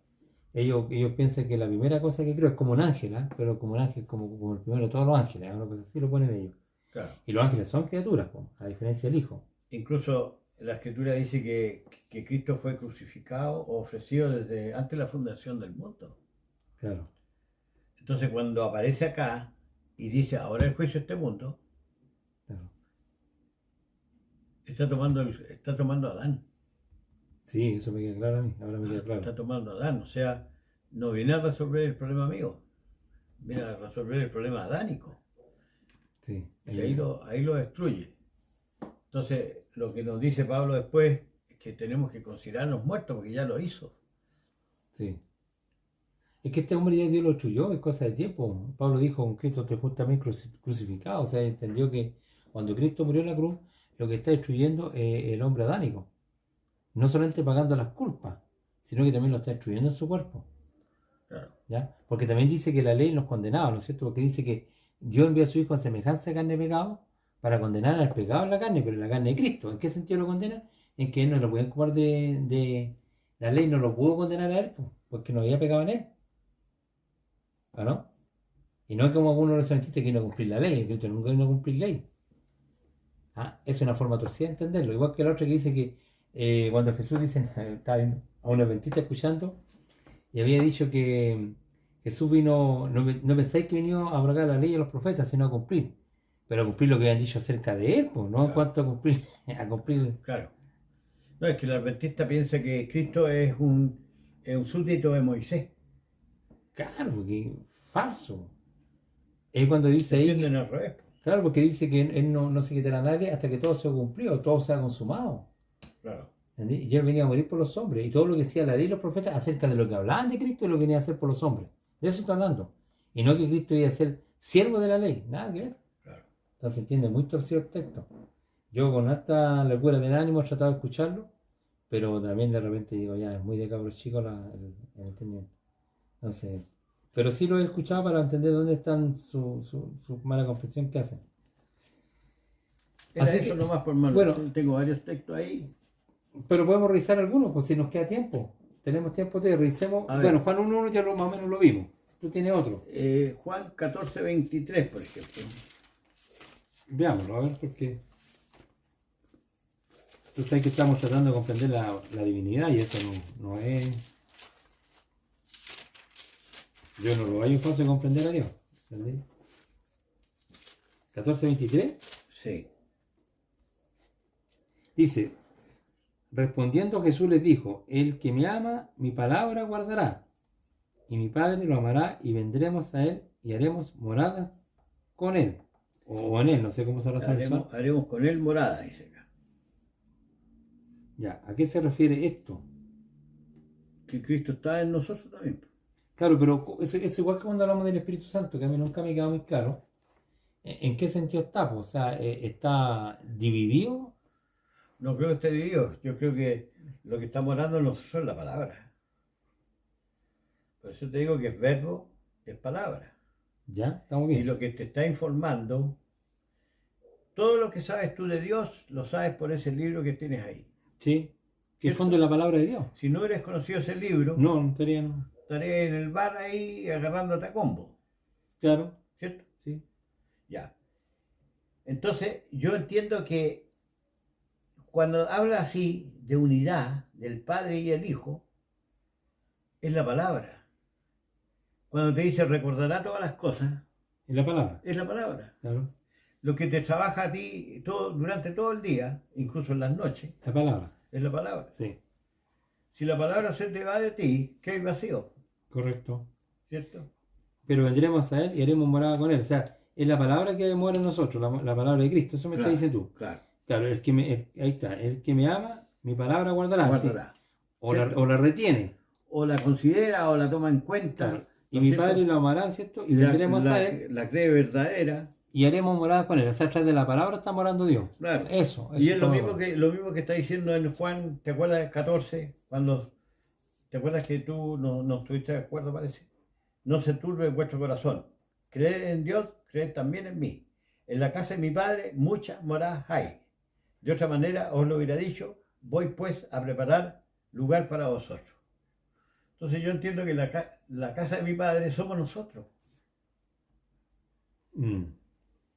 Ellos piensan que la primera cosa que creo es como un ángel, ¿ah? Pero como un ángel, como el primero de todos los ángeles, ¿ah? Una cosa así lo ponen ellos. claro. Y los ángeles son criaturas, po, a diferencia del Hijo. Incluso la escritura dice que Cristo fue crucificado o ofrecido desde antes de la fundación del mundo. Claro, Entonces cuando aparece acá y dice ahora el juicio de este mundo, claro. está tomando a Adán. Sí, eso me queda claro a mí, ahora me queda Está claro. tomando a Adán. O sea, no viene a resolver el problema mío, viene a resolver el problema adánico. Sí, Y ahí lo destruye. Entonces, lo que nos dice Pablo después es que tenemos que considerarnos muertos porque ya lo hizo. sí. Es que este hombre ya Dios lo destruyó, es cosa de tiempo. Pablo dijo, con Cristo te justamente crucificado. O sea, entendió que cuando Cristo murió en la cruz, lo que está destruyendo es el hombre adánico. No solamente pagando las culpas, sino que también lo está destruyendo en su cuerpo. Claro, ¿Ya? Porque también dice que la ley nos condenaba, ¿no es cierto? Porque dice que Dios envió a su Hijo en semejanza de carne de pecado para condenar al pecado en la carne, pero en la carne de Cristo. ¿En qué sentido lo condena? En que no lo pueden ocupar la ley, no lo pudo condenar a él, pues, porque no había pecado en él. ¿O no? Y no es como algunos religionistas que no cumplir la ley, Cristo nunca vino a cumplir ley. ¿Ah? Es una forma torcida de entenderlo. Igual que la otra que dice que cuando Jesús dice, estaba viendo a un adventista escuchando, y había dicho que Jesús vino, no pensáis que vino a abrogar la ley y a los profetas, sino a cumplir. Pero a cumplir lo que habían dicho acerca de él, pues, no en claro, cuanto a cumplir, a cumplir. claro. No, es que el adventista piensa que Cristo es un súbdito de Moisés. Claro, porque falso. Es cuando Se dice ahí entienden que, al revés. claro, porque dice que él no se quitará a nadie hasta que todo sea cumplido, todo sea consumado. Claro, ¿Entendí? Y él venía a morir por los hombres. Y todo lo que decía la ley y los profetas acerca de lo que hablaban de Cristo y lo que venía a hacer por los hombres. De eso está hablando. Y no que Cristo iba a ser siervo de la ley. Nada que ver. claro. Entonces se entiende muy torcido el texto. Yo con harta locura del ánimo he tratado de escucharlo, pero también de repente digo, ya es muy de cabros chicos el entendimiento. Entonces, pero sí lo he escuchado para entender dónde están su mala comprensión que hacen. Era Así eso que, nomás, por mano. bueno, Tengo varios textos ahí. pero podemos revisar algunos, pues si nos queda tiempo. Tenemos tiempo de revisemos. A ver. Bueno, Juan 1.1 ya más o menos lo vimos. Tú tienes otro. Juan 14:23, por ejemplo. Veámoslo, a ver, porque tú sabes que estamos tratando de comprender la divinidad y eso no es. Yo no lo hallo fácil de comprender a Dios. ¿Entendés? 14:23 Sí, dice: respondiendo Jesús les dijo: el que me ama, mi palabra guardará, y mi Padre lo amará, y vendremos a él y haremos morada con él. O en él, no sé cómo se llama eso. haremos con él morada, dice acá. Ya, ¿a qué se refiere esto? Que Cristo está en nosotros también. Claro, pero es igual que cuando hablamos del Espíritu Santo, que a mí nunca me queda muy claro. ¿En qué sentido está? Pues, o sea, ¿está dividido? No creo que esté dividido. Yo creo que lo que estamos hablando no son la palabra. Por eso te digo que es verbo, es palabra. ¿Ya? Estamos Y bien. lo que te está informando, todo lo que sabes tú de Dios, lo sabes por ese libro que tienes ahí. Sí. Que el ¿Cierto? fondo es la palabra de Dios. Si no hubieras conocido ese libro, No, no estaría, no. estarías en el bar ahí agarrándote a combo. Claro, ¿Cierto? sí. Ya. Entonces, yo entiendo que cuando habla así de unidad del Padre y el Hijo, es la palabra. Cuando te dice recordará todas las cosas, Es la palabra. es la palabra. Claro. Lo que te trabaja a ti durante todo el día, incluso en las noches, La palabra. es la palabra. Sí. Si la palabra se te va de ti, ¿qué hay vacío? Correcto. ¿Cierto? Pero vendremos a Él y haremos morada con Él. O sea, es la palabra que mora en nosotros, la palabra de Cristo. Eso me está diciendo tú. Claro. Claro, ahí está. El que me ama, mi palabra guardará. Guardará. ¿Sí? O la retiene. O la considera o la toma en cuenta. Claro. Y ¿no mi es cierto? Padre lo amará, ¿cierto? Y La- vendremos la, a Él la cree verdadera. y haremos morada con Él. O sea, a través de la palabra está morando Dios. Claro. Eso Y es lo todo. mismo que está diciendo en Juan, ¿te acuerdas? 14, cuando te acuerdas que tú no estuviste de acuerdo, parece. No se turbe vuestro corazón. Creed en Dios, creed también en mí. En la casa de mi Padre muchas moradas hay. De otra manera os lo hubiera dicho, voy pues a preparar lugar para vosotros. Entonces yo entiendo que la casa de mi Padre somos nosotros. Mm.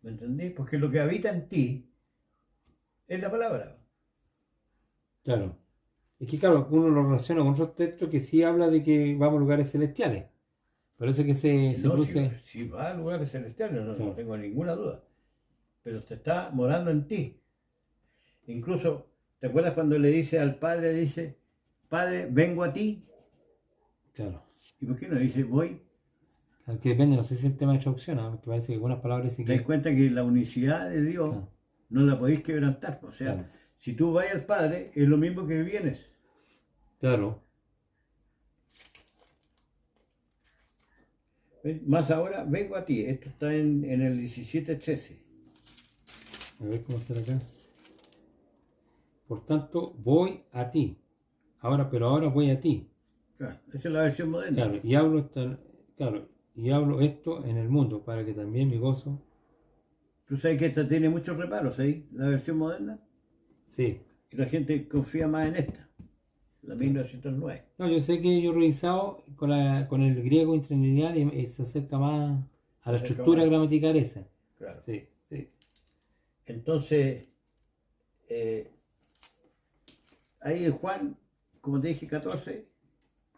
¿Me entendés? Porque lo que habita en ti es la palabra. Claro. Es que claro, uno lo relaciona con otros textos que sí habla de que vamos a lugares celestiales. Por eso es que se No, produce. si va a lugares celestiales, no Claro. tengo ninguna duda. Pero te está morando en ti. Incluso, ¿te acuerdas cuando le dice al Padre, dice, Padre, vengo a ti? Claro. ¿Y por qué no dice, voy? Que depende, no sé si es el tema de traducción, ¿no? Porque parece que algunas palabras sí Te das que. cuenta que la unicidad de Dios Claro. no la podéis quebrantar. O sea, Claro. si tú vas al Padre, es lo mismo que vienes. Claro. ¿Ves? Más ahora, vengo a ti. Esto está en el 17:13. A ver cómo será acá. Por tanto, voy a ti. Pero ahora voy a ti. Claro, esa es la versión moderna. Claro, y hablo esto en el mundo para que también mi gozo. Tú sabes que esta tiene muchos reparos ahí, la versión moderna. Sí. Y la gente confía más en esta, la 1909. No, yo sé que yo he revisado con el griego interlineal y se acerca más a la Se acerca estructura más. gramatical esa. Claro. Sí, sí. Entonces, ahí en Juan, como te dije, 14,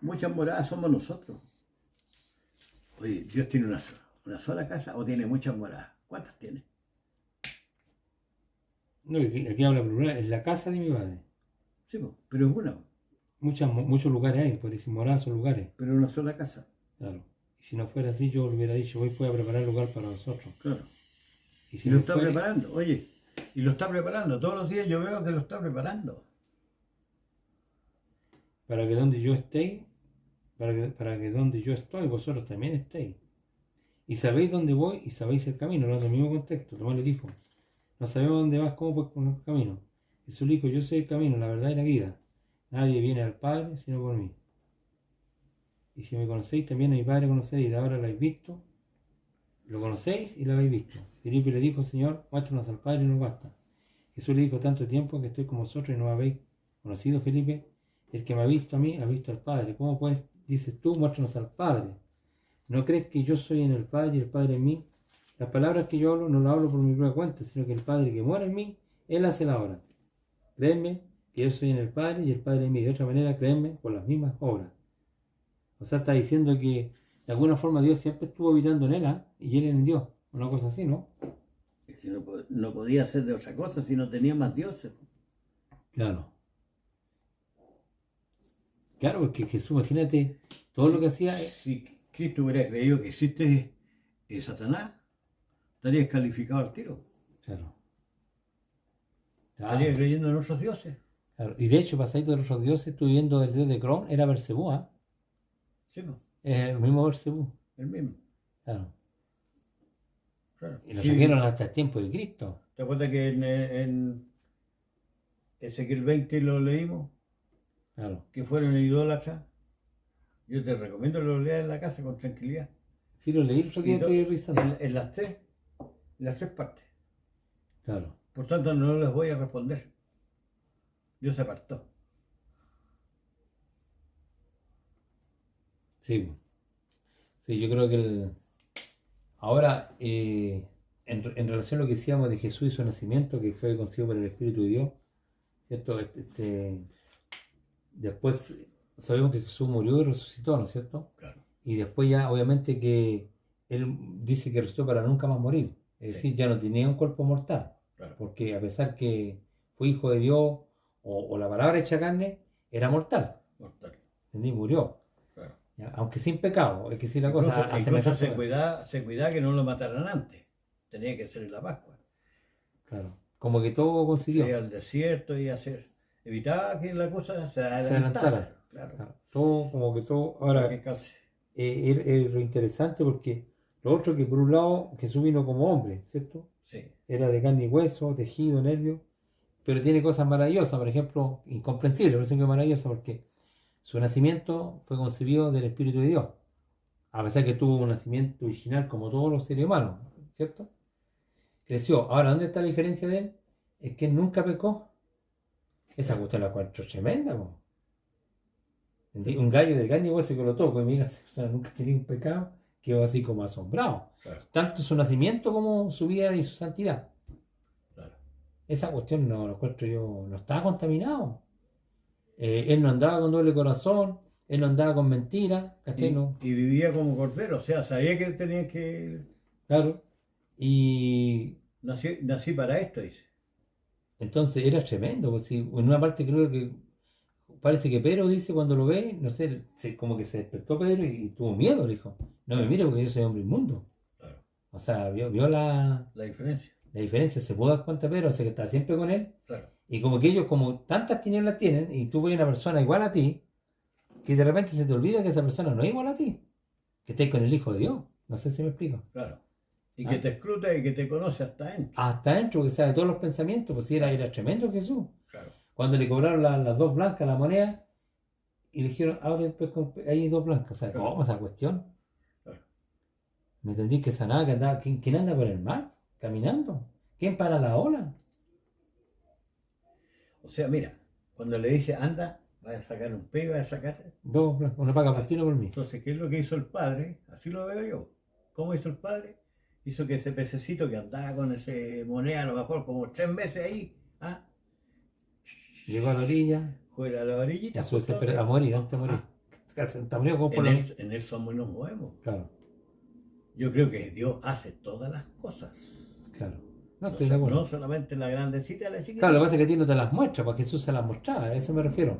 muchas moradas somos nosotros. Oye, Dios tiene una sola casa o tiene muchas moradas. ¿Cuántas tiene? No, aquí habla plural, es la casa de mi padre. Sí, pero es una, Muchos lugares hay, por decir moradas son lugares. pero una sola casa. Claro. Y si no fuera así, yo le hubiera dicho, voy pues a preparar lugar para nosotros. Claro. Y Y si lo no está fuera- preparando, oye, y lo está preparando. Todos los días yo veo que lo está preparando. para que donde yo esté, para que donde yo estoy, vosotros también estéis. Y sabéis dónde voy y sabéis el camino, hablando del mismo contexto. Tomás le dijo, no sabemos dónde vas, cómo pues con el camino. Jesús le dijo, yo soy el camino, la verdad y la vida. Nadie viene al Padre sino por mí. Y si me conocéis, también a mi Padre conocéis, y ahora lo habéis visto, lo conocéis y lo habéis visto. Felipe le dijo, Señor, muéstranos al Padre y nos basta. Jesús le dijo, tanto tiempo que estoy con vosotros y no me habéis conocido, Felipe. El que me ha visto a mí, ha visto al Padre. ¿Cómo pues dices tú, muéstranos al Padre? ¿No crees que yo soy en el Padre y el Padre en mí? Las palabras que yo hablo no las hablo por mi propia cuenta, sino que el Padre que mora en mí, Él hace la obra. Créeme que yo soy en el Padre y el Padre en mí. De otra manera, créeme por las mismas obras. O sea, está diciendo que de alguna forma Dios siempre estuvo habitando en Él, ¿ah? Y Él en Dios. Una cosa así, ¿no? Es que no podía ser de otra cosa si no tenía más dioses. Claro. Claro, porque Jesús, imagínate, todo lo que hacía. Si Cristo hubiera creído que existe Satanás, estaría calificado al tiro. Claro. Estaría creyendo en otros dioses. Claro. Y de hecho, pasadito de los dioses, estuve viendo el dios de Cron, era Bersebú, ¿ah? Sí, no, Es el mismo Bersebú. el mismo. Claro. Claro. Y lo Sí, trajeron hasta el tiempo de Cristo. ¿te acuerdas que en Ezequiel 20 lo leímos? Claro. Que fueron idólatras Yo te recomiendo que lo leas en la casa con tranquilidad. Sí, lo leí el otro día, Y to- estoy revisando. en las tres partes. Claro. Por tanto, no les voy a responder. Dios se apartó. Sí, po. Sí, yo creo que ahora, en relación a lo que decíamos de Jesús y su nacimiento, que fue concebido por el Espíritu de Dios, ¿cierto? Después sabemos que Jesús murió y resucitó, ¿no es cierto? Claro. Y después ya, obviamente, que Él dice que resucitó para nunca más morir. Es Sí. decir, ya no tenía un cuerpo mortal. Claro. Porque a pesar que fue hijo de Dios, o la palabra hecha carne, era mortal. Mortal. ¿Entendí? Murió. Claro. ¿Ya? Aunque sin pecado, hay que decir la Incluso, cosa. a incluso semejanza- se cuidaba que no lo mataran antes. Tenía que ser en la Pascua. Claro. Como que todo consiguió. Ir al desierto y hacer. Evitaba que la cosa se adelantara. adelantara. Claro. Claro. Todo, como que todo. Para Ahora, que calce. es lo interesante porque lo otro que por un lado Jesús vino como hombre, ¿cierto? Sí. Era de carne y hueso, tejido, nervio, pero tiene cosas maravillosas, por ejemplo, incomprensibles, por eso que es maravillosa, porque su nacimiento fue concebido del Espíritu de Dios, a pesar que tuvo un nacimiento original como todos los seres humanos, ¿cierto? Creció. Ahora, ¿dónde está la diferencia de él? Es que él nunca pecó. Esa cuestión la encuentro tremenda, po. Un gallo de carne y hueso que lo toco y mira, esa persona nunca tenía un pecado, quedó así como asombrado. Claro. Tanto su nacimiento como su vida y su santidad. Claro. Esa cuestión no lo encuentro yo, no estaba contaminado. Él no andaba con doble corazón, él no andaba con mentiras, ¿cachai? No, Y vivía como cordero. O sea, sabía que tenía que. claro. Y Nací para esto, dice. entonces era tremendo, pues, si en una parte creo que parece que Pedro dice cuando lo ve, no sé, como que se despertó Pedro y tuvo miedo, le dijo, no me mire porque yo soy hombre inmundo. Claro. O sea, vio la diferencia. La diferencia, se pudo dar cuenta Pedro, o sea que está siempre con él. Claro. Y como que ellos, como tantas tinieblas tienen, y tú ves una persona igual a ti, que de repente se te olvida que esa persona no es igual a ti, que estés con el Hijo de Dios. No sé si me explico. Claro. Y que te escruta y que te conoce hasta adentro. Hasta adentro, que sabe todos los pensamientos, pues si era tremendo Jesús. Claro. Cuando le cobraron las dos blancas la moneda, y le dijeron, ahora pues, hay dos blancas. O sea, Claro. ¿cómo esa cuestión? Claro. ¿Me entendí? Que sanaba, que andaba, ¿quién anda por el mar? Caminando. ¿Quién para la ola? O sea, mira, cuando le dice anda, vaya a sacar un pez, vaya a sacar. Dos blancas, una paga por ti y una por mí. Entonces, ¿qué es lo que hizo el padre? Así lo veo yo. ¿Cómo hizo el padre? Hizo que ese pececito que andaba con ese moneda a lo mejor como 3 meses ahí, Llegó a la orilla, fuera a la orillita. Jesús se a morir, antes de morir. Está murió como por la... En él somos y nos movemos. Claro, Yo creo que Dios hace todas las cosas. claro. No No, estoy de acuerdo. no solamente la grandecita, la chiquita. Claro, lo que pasa es que a ti no te las muestra, porque Jesús se las mostraba, a eso me refiero.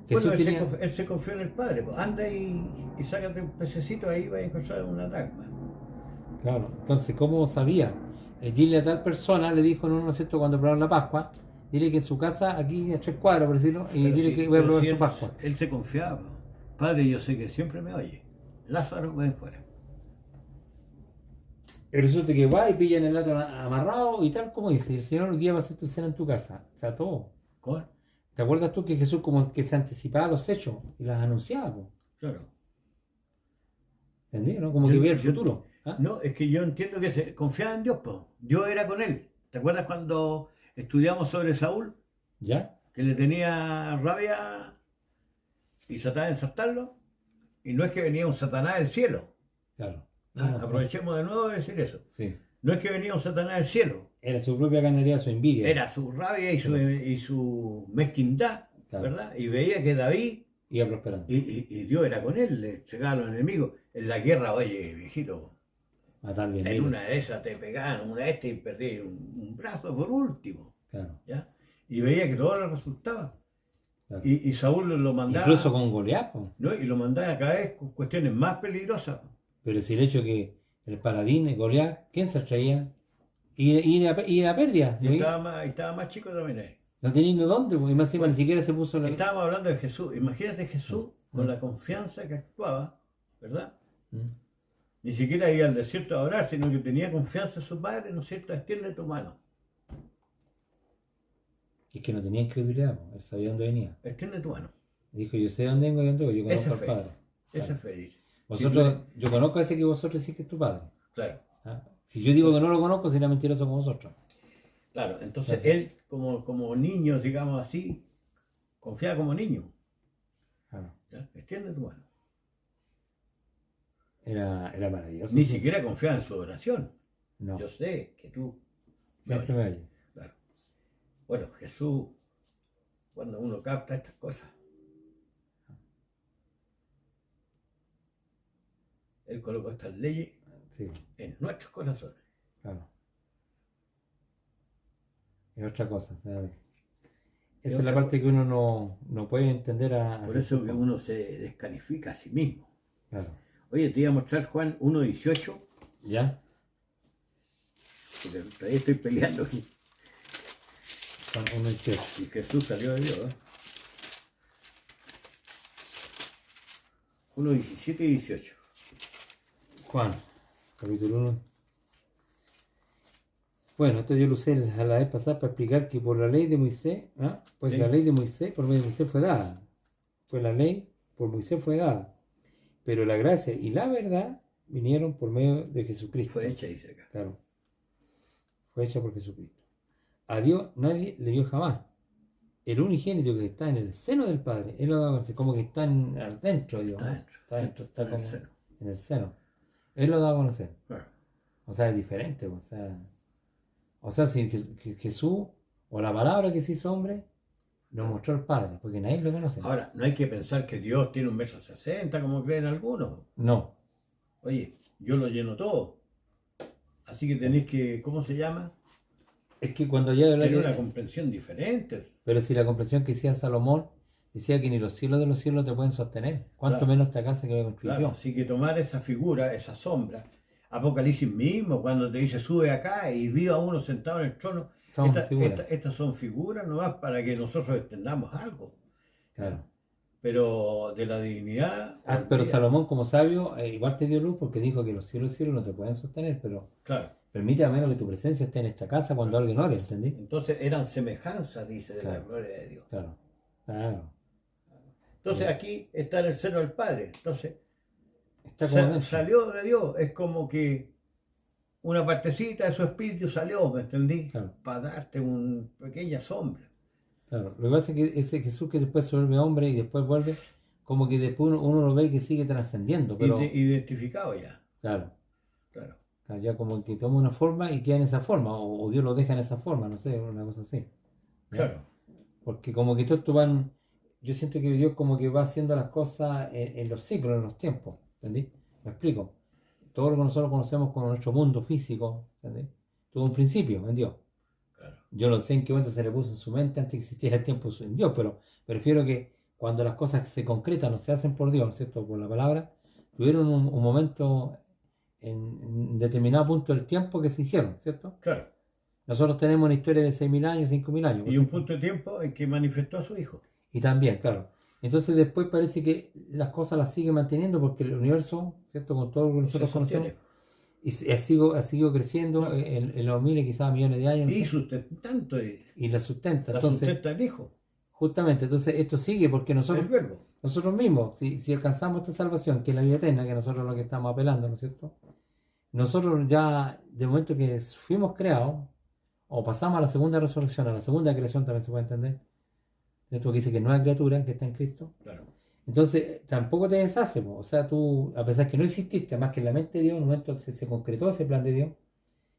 Jesús Bueno, tenía... él se confió en el Padre. Pues, anda y sácate un pececito, ahí vas a encontrar una dracma. Claro, entonces, ¿cómo sabía? Dile a tal persona, le dijo en uno, ¿no es cierto?, cuando probaron la Pascua, dile que en su casa, aquí a 3 cuadras, por decirlo, y Pero dile sí, que voy a pero probar sí, su Pascua. Él se confiaba. Padre, yo sé que siempre me oye. Lázaro, ven fuera. Y resulta que va y pilla en el lato amarrado y tal como dice, el Señor guía va a hacer tu cena en tu casa. O sea, todo. ¿Con? ¿Te acuerdas tú que Jesús como que se anticipaba a los hechos y las anunciaba? Po? Claro. ¿Entendí? ¿No? Como Yo- que veía el yo- futuro. ¿Ah? No, es que yo entiendo que se confiaba en Dios, pues. Dios era con él. ¿Te acuerdas cuando estudiamos sobre Saúl? ¿Ya? Que le tenía rabia y trataba de ensartarlo. Y no es que venía un Satanás del cielo. Claro. Aprovechemos de nuevo de decir eso. Sí. No es que venía un Satanás del cielo. Era su propia ganaría, su envidia. Era su rabia y su mezquindad, Claro. ¿verdad? Y veía que David Iba prosperando. y Dios era con él, le llegaba a los enemigos. En la guerra, oye, viejito, Matar bien. en una de esas te pegaban, una de estas y perdí un brazo por último, Claro. ¿ya? Y veía que todo le resultaba. Claro. Y Saúl lo mandaba, Incluso con Goliat, po. ¿no? Y lo mandaba cada vez con cuestiones más peligrosas. Pero si el hecho que el paladín, el Goliat, ¿quién se traía? Y la pérdida. Y estaba más chico también ahí. No tenía ni dónde, porque más encima ni siquiera se puso la... Estábamos hablando de Jesús. Imagínate Jesús con la confianza que actuaba, ¿verdad? Mm. Ni siquiera iba al desierto a orar, sino que tenía confianza en su padre, ¿no es cierto? Extiende tu mano. Es que no tenía incredulidad, po. Él sabía dónde venía. Extiende tu mano. Dijo, yo sé dónde vengo y dónde voy, yo Esa conozco es al fe. Padre. Esa Claro. es fe, dice. Vosotros, Si yo conozco a ese que vosotros decís que es tu padre. claro, ¿Ah? Si yo digo que no lo conozco, sería mentiroso con vosotros. claro. Entonces Gracias. él, como niño, digamos así, confía como niño. Claro. ¿Ya? Extiende tu mano. Era maravilloso. Ni Sí. siquiera confía en su oración. No, Yo sé que tú me siempre oyes. me oye. Claro. Bueno, Jesús, cuando uno capta estas cosas, Él colocó estas leyes Sí, en nuestros corazones. claro. Es otra cosa. O sea, Es esa es la otra parte que uno no puede entender a Por Jesús eso que como- uno se descalifica a sí mismo. Claro. Oye, te iba a mostrar Juan 1.18, ¿Ya? porque todavía estoy peleando aquí. Juan 1:18. Y Jesús salió de Dios. 1.17 y 18. Juan, capítulo 1. Bueno, esto yo lo usé a la vez pasada para explicar que por la ley de Moisés, pues Sí. la ley de Moisés, por medio de Moisés fue dada. Pues la ley por Moisés fue dada. Pero la gracia y la verdad vinieron por medio de Jesucristo. Fue hecha, dice acá. Claro. Fue hecha por Jesucristo. A Dios nadie le dio jamás. El unigénito que está en el seno del Padre, Él lo da a conocer, como que está adentro de Dios. Está ¿no? dentro. Está dentro, está En el como seno. en el seno. Él lo da a conocer. Claro. O sea, es diferente. O sea, si Jesús o la palabra que se hizo hombre nos mostró al Padre, porque nadie lo conoce. Ahora, no hay que pensar que Dios tiene 1,60 m como creen algunos. No, Oye, yo lo lleno todo. Así que tenéis que, ¿cómo se llama? es que cuando ya habla Tener de- una comprensión diferente. Pero si la comprensión que hacía Salomón decía que ni los cielos de los cielos te pueden sostener, ¿cuánto Claro. menos esta casa que voy a construir Claro, yo? así que tomar esa figura, esa sombra, Apocalipsis mismo, cuando te dice sube acá y vio a uno sentado en el trono, Son figuras. estas son figuras nomás para que nosotros entendamos algo. Claro. Pero de la dignidad. Pero olvida. Salomón como sabio igual te dio luz porque dijo que los cielos de los cielos no te pueden sostener, pero Claro. permite a menos que tu presencia esté en esta casa cuando alguien ore, ¿entendí? Entonces eran semejanzas, dice, de la Claro. gloria de Dios. Claro, claro. Entonces aquí está en el seno del Padre. Entonces Está como dentro. salió de Dios. Es como que una partecita de su espíritu salió, ¿me entendí? Claro. Para darte una pequeña sombra. Claro, lo que pasa es que ese Jesús que después se vuelve hombre y después vuelve, como que después uno lo ve que sigue trascendiendo, pero Identificado ya. claro, Claro. ya como que toma una forma y queda en esa forma, o Dios lo deja en esa forma, no sé, una cosa así. ¿Ya? Claro. Porque como que todo esto van, yo siento que Dios como que va haciendo las cosas en los ciclos, en los tiempos, ¿entendí? ¿Me explico? Todo lo que nosotros conocemos como nuestro mundo físico, ¿entendí? Tuvo un principio en Dios. Claro. Yo no sé en qué momento se le puso en su mente antes que existiera el tiempo en Dios, pero prefiero que cuando las cosas se concretan o se hacen por Dios, ¿cierto? Por la palabra, tuvieron un momento en determinado punto del tiempo que se hicieron, ¿cierto? Claro. Nosotros tenemos una historia de 6.000 años, 5.000 años. por Y un ejemplo. punto de tiempo en que manifestó a su hijo. Y también, claro. Entonces después parece que las cosas las sigue manteniendo porque el universo, ¿cierto? Con todo lo que nosotros Se conocemos, sostiene. y ha seguido creciendo Claro. en los miles, quizás millones de años. no Y sé, sustentando y la sustenta. la Entonces, sustenta el hijo. justamente, entonces esto sigue porque nosotros El verbo. mismos, si alcanzamos esta salvación, que es la vida eterna, que nosotros es lo que estamos apelando, ¿no es cierto? Nosotros ya, de momento que fuimos creados, o pasamos a la segunda resurrección, a la segunda creación también se puede entender, esto que dice que nueva criatura que está en Cristo, Claro. entonces tampoco te deshaces, po. O sea, tú, a pesar que no exististe, más que en la mente de Dios, en un momento se concretó ese plan de Dios,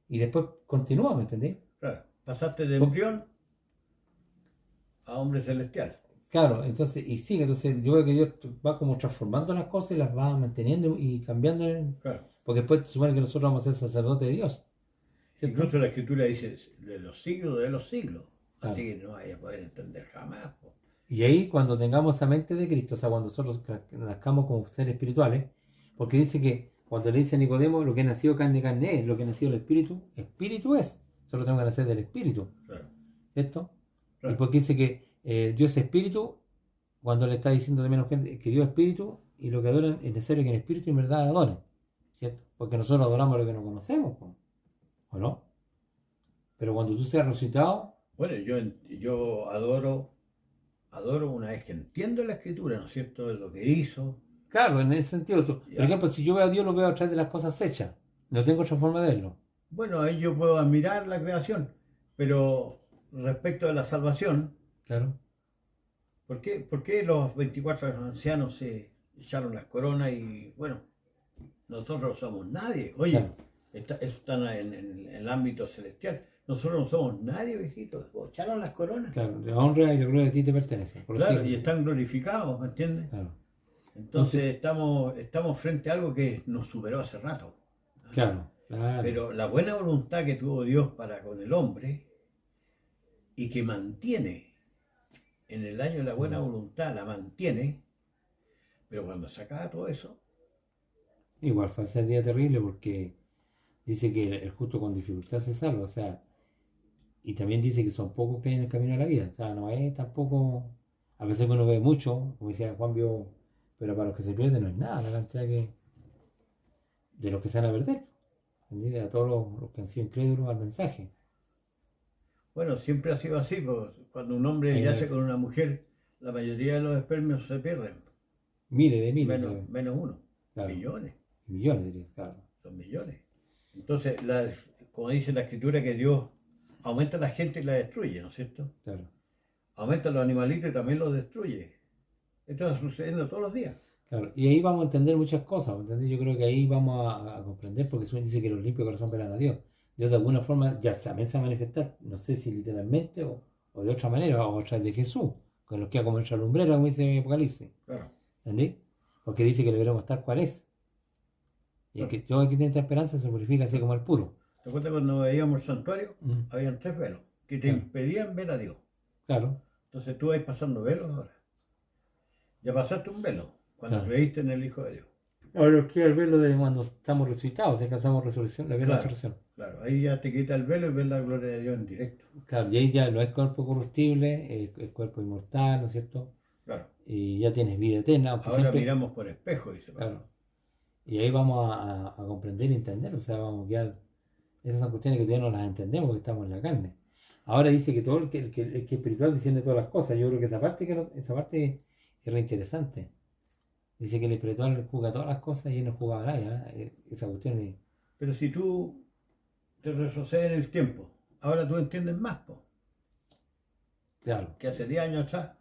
y después continúa, ¿me entendí? Claro. Pasaste de Por- embrión a hombre celestial. Claro, entonces, y sigue, entonces yo creo que Dios va como transformando las cosas y las va manteniendo y cambiando, Claro. porque después se supone que nosotros vamos a ser sacerdotes de Dios. ¿cierto? Incluso la escritura dice de los siglos. Claro. Así que no vaya a poder entender jamás. Po. Y ahí cuando tengamos esa mente de Cristo, o sea, cuando nosotros nazcamos como seres espirituales, porque dice que cuando le dice a Nicodemo, lo que ha nacido carne es, lo que ha nacido el espíritu es. Solo tengo que nacer del espíritu, Claro. ¿cierto? Claro. Y porque dice que Dios es espíritu, cuando le está diciendo también a la gente que Dios es espíritu, y lo que adoran es necesario que en espíritu y en verdad adoren, ¿cierto? Porque nosotros adoramos lo que no conocemos, po, ¿o no? Pero cuando tú seas resucitado, Bueno, yo adoro una vez que entiendo la escritura, ¿no es cierto? De lo que hizo, Claro, en ese sentido. Por Ya. ejemplo, si yo veo a Dios, lo veo a través de las cosas hechas. No tengo otra forma de verlo. Bueno, ahí yo puedo admirar la creación, pero respecto a la salvación, Claro, por qué los 24 ancianos se echaron las coronas y, bueno, nosotros no somos nadie? Oye, claro, eso está en el ámbito celestial. Nosotros no somos nadie, viejitos. Echaron las coronas. claro. La honra y la gloria a ti te pertenecen. Por Claro, sí, y están glorificados, ¿me entiendes? claro. Entonces estamos frente a algo que nos superó hace rato. Claro, claro. Pero la buena voluntad que tuvo Dios para con el hombre y que mantiene en el año de la buena voluntad, la mantiene, pero cuando se acaba todo eso, Igual fue ese día terrible porque dice que el justo con dificultad se salva, o sea, y también dice que son pocos que hay en el camino de la vida, o sea, no es tampoco, a veces que uno ve mucho, como decía Juan vio, pero para los que se pierden no es nada, la cantidad de los que se van a perder, ¿entendés? A todos los que han sido incrédulos al mensaje. bueno, siempre ha sido así, pues, cuando un hombre Hay yace con una mujer, la mayoría de los espermios se pierden, miles de miles, ¿sabes? menos uno, Claro, millones, millones diría, claro, son millones. Entonces, como dice la escritura, que Dios aumenta a la gente y la destruye, ¿no es cierto? claro. Aumenta a los animalitos y también los destruye. Esto está sucediendo todos los días. Claro, y ahí vamos a entender muchas cosas, ¿entendés? Yo creo que ahí vamos a comprender, porque Jesús dice que los limpios de corazón verán a Dios. Dios de alguna forma ya también se va a manifestar, no sé si literalmente o de otra manera, o a través de Jesús, con los que como nuestra lumbrera, como dice Apocalipsis, Claro. ¿entendés? Porque dice que le veremos tal cual es. Y el que todo el que tiene esta esperanza se purifica así como el puro. ¿Te acuerdas cuando veíamos el santuario? Mm, Habían 3 velos que te Claro. impedían ver a Dios. Claro, Entonces tú vas pasando velos ahora. Ya pasaste un velo cuando Claro. creíste en el Hijo de Dios. ahora nos queda el velo de cuando estamos resucitados, si alcanzamos resurrección, la Claro. resurrección. Claro, ahí ya te quita el velo y ves la gloria de Dios en directo. Claro, y ahí ya no es cuerpo corruptible, es cuerpo inmortal, ¿no es cierto? Claro. Y ya tienes vida eterna, aunque Ahora siempre, miramos por espejo, dice Pablo. claro, y ahí vamos a comprender y entender, o sea, vamos a quedar, esas son cuestiones que todavía no las entendemos porque estamos en la carne. Ahora dice que todo el que es espiritual discierne todas las cosas, yo creo que esa parte es re interesante. Dice que el espiritual juzga todas las cosas y él no jugaba nada, esa cuestión es, Pero si tú te retrocedes en el tiempo, ahora tú entiendes más, claro. que hace 10 años atrás,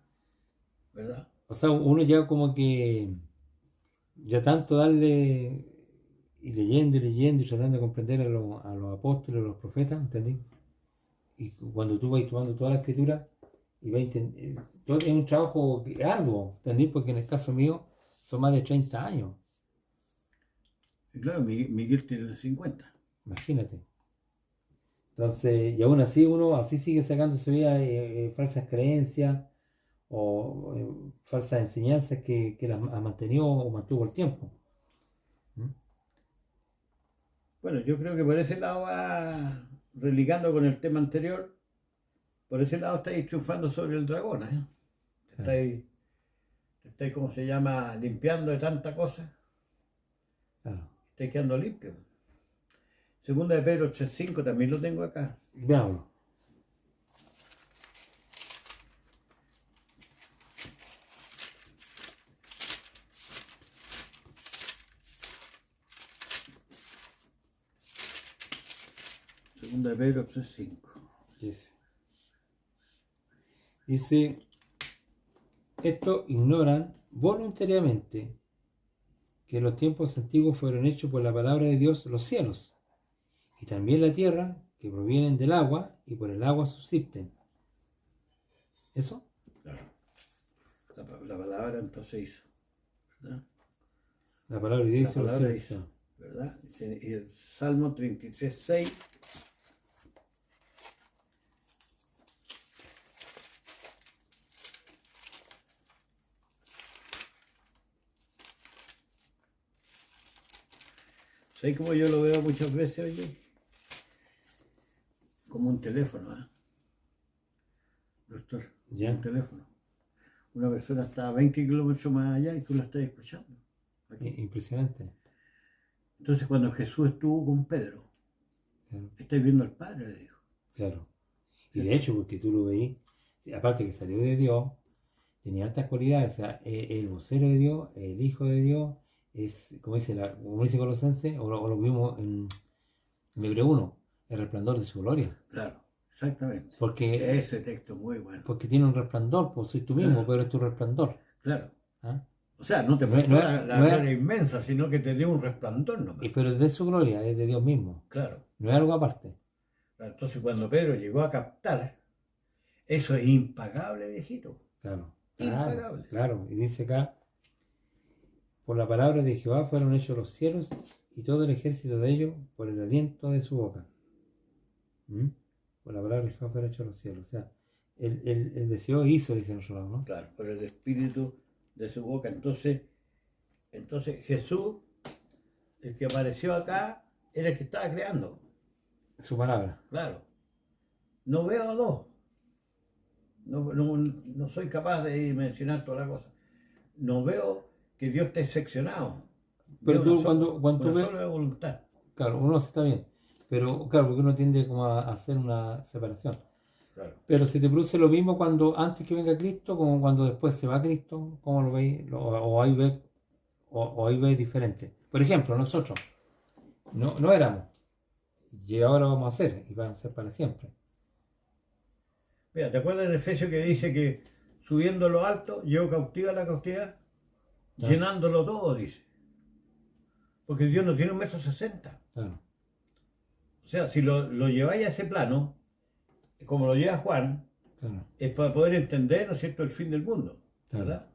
¿verdad? O sea, uno ya como que, ya tanto darle y leyendo y tratando de comprender a los apóstoles, a los profetas, ¿entendí? Y cuando tú vas tomando toda la escritura y vas todo es un trabajo arduo, ¿entendí? Porque en el caso mío son más de 30 años, Y claro, Miguel tiene 50. imagínate. Entonces, y aún así uno así sigue sacando su vida falsas creencias o falsas enseñanzas que las ha mantenido o mantuvo el tiempo. ¿Mm? Bueno, yo creo que por ese lado va religando con el tema anterior, por ese lado estáis triunfando sobre el dragón, ¿eh? Te estáis, ¿cómo se llama? Limpiando de tanta cosa, Claro. estáis quedando limpio. Segunda de Pedro 3:5 también lo tengo acá. Veámoslo. Segunda de Pedro 3:5. Dice, esto ignoran voluntariamente que en los tiempos antiguos fueron hechos por la palabra de Dios los cielos, y también la tierra, que provienen del agua, y por el agua subsisten. ¿Eso? Claro. La palabra entonces hizo, ¿verdad? La palabra de Dios La dice los palabra cielos. hizo, ¿verdad? Y el Salmo 33:6. ¿Sabes cómo yo lo veo muchas veces, oye? Como un teléfono, ¿ah? Doctor, Ya. un teléfono. Una persona está a 20 kilómetros más allá y tú la estás escuchando. Aquí. Impresionante. Entonces, cuando Jesús estuvo con Pedro, Claro. estáis viendo al Padre, le dijo. Claro. Y de hecho, porque tú lo veís, aparte que salió de Dios, tenía altas cualidades, o sea, el vocero de Dios, el Hijo de Dios, es, como dice Colosense, o lo vimos en Hebreo 1, el resplandor de su gloria. Claro, exactamente. Porque, Ese texto es muy bueno. porque tiene un resplandor, pues soy tú mismo, Claro. pero es tu resplandor. Claro. ¿Ah? O sea, no te No mostró es- la no es- gloria inmensa, sino que te dio un resplandor nomás. Pero es de su gloria, es de Dios mismo, Claro. no es algo aparte. Entonces, cuando Pedro llegó a captar, eso es impagable, viejito. Claro, Impagable. claro. Y dice acá, por la palabra de Jehová fueron hechos los cielos y todo el ejército de ellos por el aliento de su boca. ¿Mm? Por la palabra de Jehová fueron hechos los cielos. O sea, el deseo hizo, dice nosotros, ¿no? Claro, por el espíritu de su boca. Entonces Jesús, el que apareció acá, era el que estaba creando. Su palabra. Claro. No veo a dos. No soy capaz de mencionar toda la cosa. No veo que Dios esté seccionado. Pero Veo tú cuando tú ves, sola voluntad. claro, uno está bien, pero claro, porque uno tiende como a hacer una separación. Claro. Pero si te produce lo mismo cuando antes que venga Cristo, como cuando después se va Cristo, ¿cómo lo veis? O ahí ves diferente. Por ejemplo, nosotros no éramos, y ahora vamos a ser, y van a ser para siempre. Mira, ¿te acuerdas en Efesios que dice que subiendo lo alto, llevó cautiva la cautividad? Claro. Llenándolo todo, dice. Porque Dios no tiene 1,60 m. Claro, O sea, si lo lleváis a ese plano, como lo lleva Juan, claro, es para poder entender, ¿no es cierto?, el fin del mundo, Claro. ¿verdad?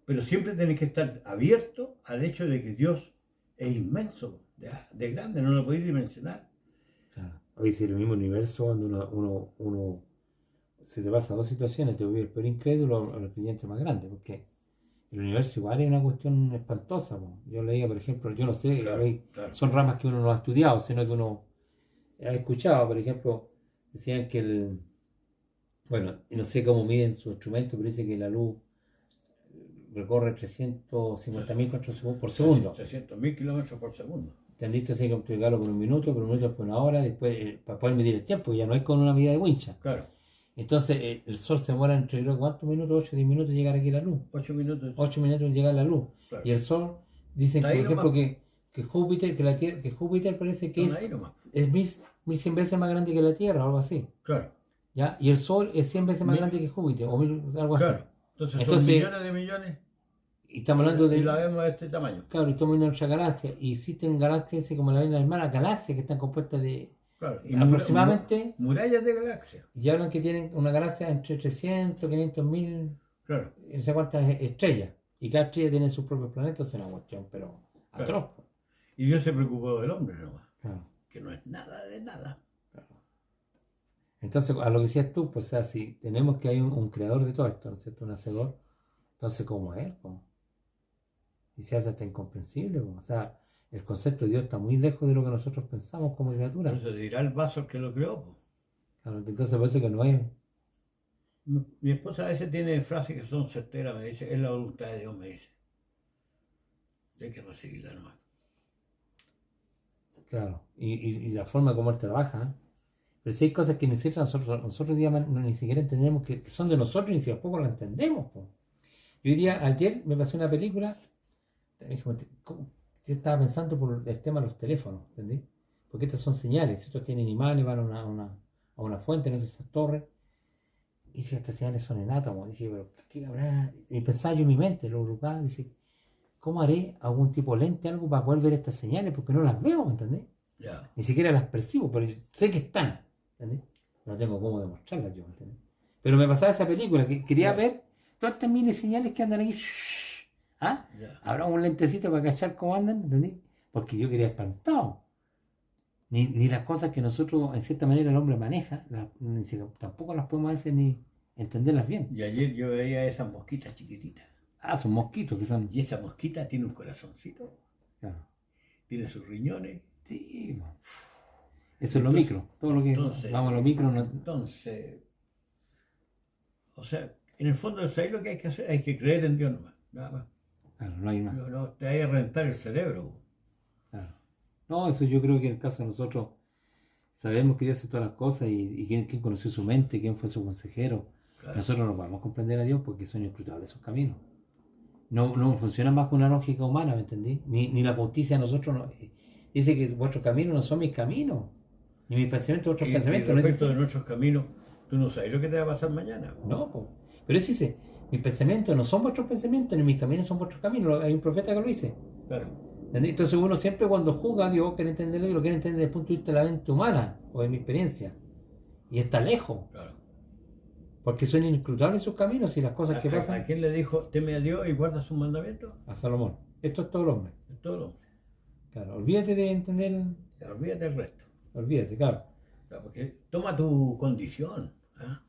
Pero siempre tenéis que estar abierto al hecho de que Dios es inmenso, de grande, no lo podéis dimensionar. claro. Hoy si el mismo universo, cuando uno se te pasa dos situaciones, te vuelve el peor incrédulo o el creyente más grande, porque el universo igual es una cuestión espantosa, po. Yo leía, por ejemplo, yo no sé, Claro, hay- claro. son ramas que uno no ha estudiado, sino que uno ha escuchado. Por ejemplo, decían que bueno, no sé cómo miden su instrumento, pero dice que la luz recorre 350.000 kilómetros por segundo. 300.000 kilómetros por segundo. ¿Entendiste? Así que multiplicarlo por un minuto, por una hora, después para poder medir el tiempo, ya no es con una medida de wincha. Claro, Entonces el sol se demora entre, creo, ¿cuántos minutos? 8 o 10 minutos en llegar aquí la luz. 8 minutos. 8 minutos en llegar la luz. Claro. Y el sol, dicen Está que, ahí por ejemplo, nomás. que Júpiter, que la Tierra, que Júpiter parece que Están ahí nomás. es 1100 veces más grande que la Tierra, o algo así. Claro, ¿Ya? Y el sol es 100 veces más Mil- grande que Júpiter, o algo así. claro. Entonces, Entonces, son millones de millones. Y estamos hablando Y de. la vemos de este tamaño. Claro, y estamos viendo nuestra galaxia. Y existen galaxias así como la Reina Hermana, galaxias que están compuestas de. Claro. Aproximadamente. Murallas de galaxias. Y hablan que tienen una galaxia entre 300, 500 mil, Claro. no sé cuántas estrellas. Y cada estrella tiene sus propios planetas, es una cuestión, pero atroz. Pues. Y Dios se preocupó del hombre nomás. Claro. Que no es nada de nada. Entonces, a lo que decías tú, pues, o sea, si tenemos que hay un creador de todo esto, ¿no es cierto? Un hacedor, entonces, ¿cómo es? Pues? Y se hace hasta incomprensible, pues. O sea, el concepto de Dios está muy lejos de lo que nosotros pensamos como criaturas. Entonces dirá el vaso el que lo creó. Po. Claro, entonces, por eso que no es. Mi esposa a veces tiene frases que son certeras, me dice, es la voluntad de Dios, me dice. Hay que recibirla nomás. Claro, y la forma como él trabaja. ¿Eh? Pero si hay cosas que ni siquiera nosotros hoy día ni siquiera entendemos que son de nosotros y si tampoco las entendemos. Po. Yo ayer me pasé una película, yo estaba pensando por el tema de los teléfonos, ¿entendí? Porque estas son señales, estos tienen imanes, van a una fuente, no sé, esas torres, y si estas señales son en átomos, dije, pero ¿qué habrá? Y pensaba yo en mi mente, lo agrupaba, dice, ¿cómo haré algún tipo de lente, algo para poder ver estas señales? Porque no las veo, ¿entendés? Ya. Ni siquiera las percibo, pero sé que están, ¿entendés? No tengo cómo demostrarlas yo, ¿entendés? Pero me pasaba esa película, que quería ver todas estas miles de señales que andan aquí. ¿Ah? Ya. Habrá un lentecito para cachar cómo andan, ¿entendés? Porque yo quería espantado. Ni las cosas que nosotros, en cierta manera, el hombre maneja, tampoco las podemos a veces ni entenderlas bien. Y ayer yo veía esas mosquitas chiquititas. Ah, son mosquitos que son. Y esa mosquita tiene un corazoncito, Claro. tiene sus riñones. Sí, eso es lo micro. Todo lo que vamos a lo micro. Entonces, o sea, en el fondo, ¿sabes lo que hay que hacer? Hay que creer en Dios nomás. Nada más. Claro, no hay más. No te vaya a reventar el cerebro. Claro. No, eso yo creo que en el caso de nosotros sabemos que Dios hace todas las cosas y quién conoció su mente, quién fue su consejero. Claro. Nosotros no podemos comprender a Dios porque son inescrutables sus caminos. No funciona más con una lógica humana, ¿me entendí? Ni la justicia a nosotros dice que vuestros caminos no son mis caminos, ni mis pensamientos vuestros Y pensamientos. No es respecto así. de nuestros caminos, tú no sabes lo que te va a pasar mañana. No, po. Pero eso dice, mis pensamientos no son vuestros pensamientos, ni mis caminos son vuestros caminos. Hay un profeta que lo dice. Claro. ¿Entendí? Entonces uno siempre cuando juzga a Dios quiere entenderlo y lo quiere entender desde el punto de vista de la mente humana o de mi experiencia. Y está lejos, Claro. porque son inescrutables sus caminos y las cosas que ¿A pasan quién le dijo, teme a Dios y guarda sus mandamientos? a Salomón. Esto es todo el hombre. Es todo el hombre. Claro, olvídate de entender, Ya, olvídate del resto. olvídate, claro. Claro, porque toma tu condición. ¿Ah?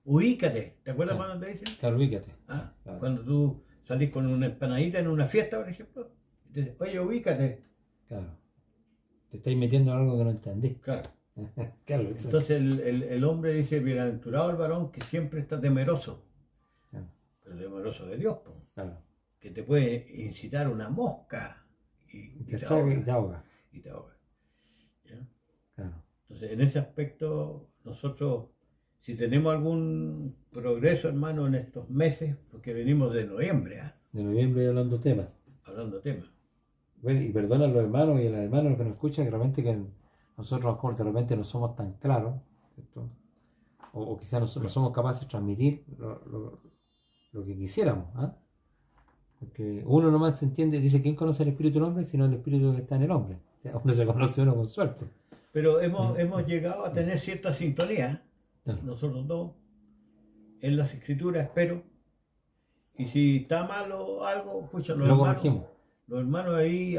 Ubícate. ¿Te acuerdas Claro. cuando te dicen? Claro, ubícate. ¿Ah? Claro. Cuando tú salís con una empanadita en una fiesta, por ejemplo, y te dicen, oye, ubícate. Claro. Te estáis metiendo en algo que no entendí. Claro. Claro, eso. Entonces el hombre dice, bienaventurado el varón que siempre está temeroso. Claro, Pero temeroso de Dios, po, claro. que te puede incitar una mosca y Te te traga y ahoga. te ahoga. Y te ahoga. ¿Ya? Claro. Entonces, en ese aspecto, nosotros, si tenemos algún progreso, hermano, en estos meses, porque venimos de noviembre, ¿ah? De noviembre hablando temas. Hablando temas. Bueno, y perdona a los hermanos y a las hermanas que nos escuchan, que realmente que nosotros a lo mejor de repente no somos tan claros, ¿cierto? O quizás no somos capaces de transmitir lo que quisiéramos, ¿ah? Porque uno nomás se entiende, dice, ¿quién conoce el espíritu del hombre? Sino el espíritu que está en el hombre. O sea, uno se conoce uno con suerte. Pero hemos llegado a tener cierta sintonía, Claro. nosotros dos, en las escrituras, espero. Y si está malo algo, pucha, Lo corregimos. los hermanos ahí,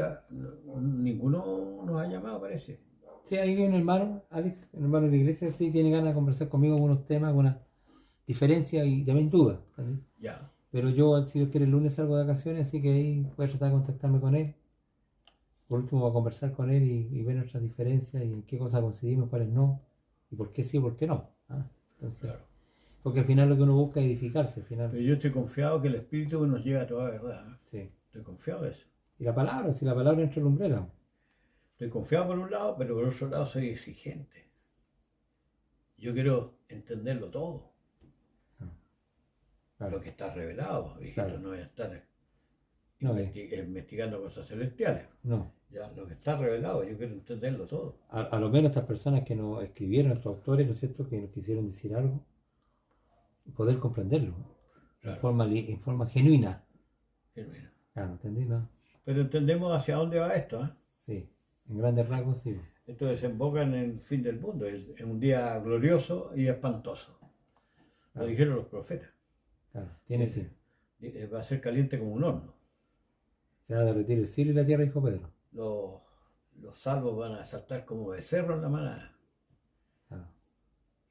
ninguno nos ha llamado, parece. Sí, ahí viene un hermano, Alex, un hermano de la iglesia, sí tiene ganas de conversar conmigo algunos temas, algunas diferencias y también dudas. ¿Entendí? Ya. Pero yo, si Dios quiere, el lunes salgo de vacaciones, así que ahí voy a tratar de contactarme con él. Por último, voy a conversar con él y ver nuestras diferencias y en qué cosas coincidimos, cuáles no, y por qué sí y por qué no. ¿Ah? Entonces, Claro. porque al final lo que uno busca es edificarse, al final. Pero yo estoy confiado que el Espíritu nos llega a toda verdad. Sí. Estoy confiado de eso. Y la palabra, si la palabra entra en la umbrera. Estoy confiado por un lado, pero por otro lado soy exigente. Yo quiero entenderlo todo. Claro. Lo que está revelado, hijito, Claro. no voy a estar No, investigando cosas celestiales. No. Ya, lo que está revelado, yo quiero entenderlo todo. A lo menos estas personas que nos escribieron, estos autores, ¿no es cierto?, que nos quisieron decir algo, poder comprenderlo, ¿no? Claro. En forma genuina. Genuino. Claro, ¿entendí? ¿No? Pero entendemos hacia dónde va esto. ¿Eh? Sí, en grandes rasgos, sí. Esto desemboca en el fin del mundo. Es un día glorioso y espantoso. Lo Claro. dijeron los profetas. Claro, tiene fin. Va a ser caliente como un horno. Se va a derretir el cielo y la tierra, dijo Pedro. Los salvos van a saltar como becerros en la manada. Claro.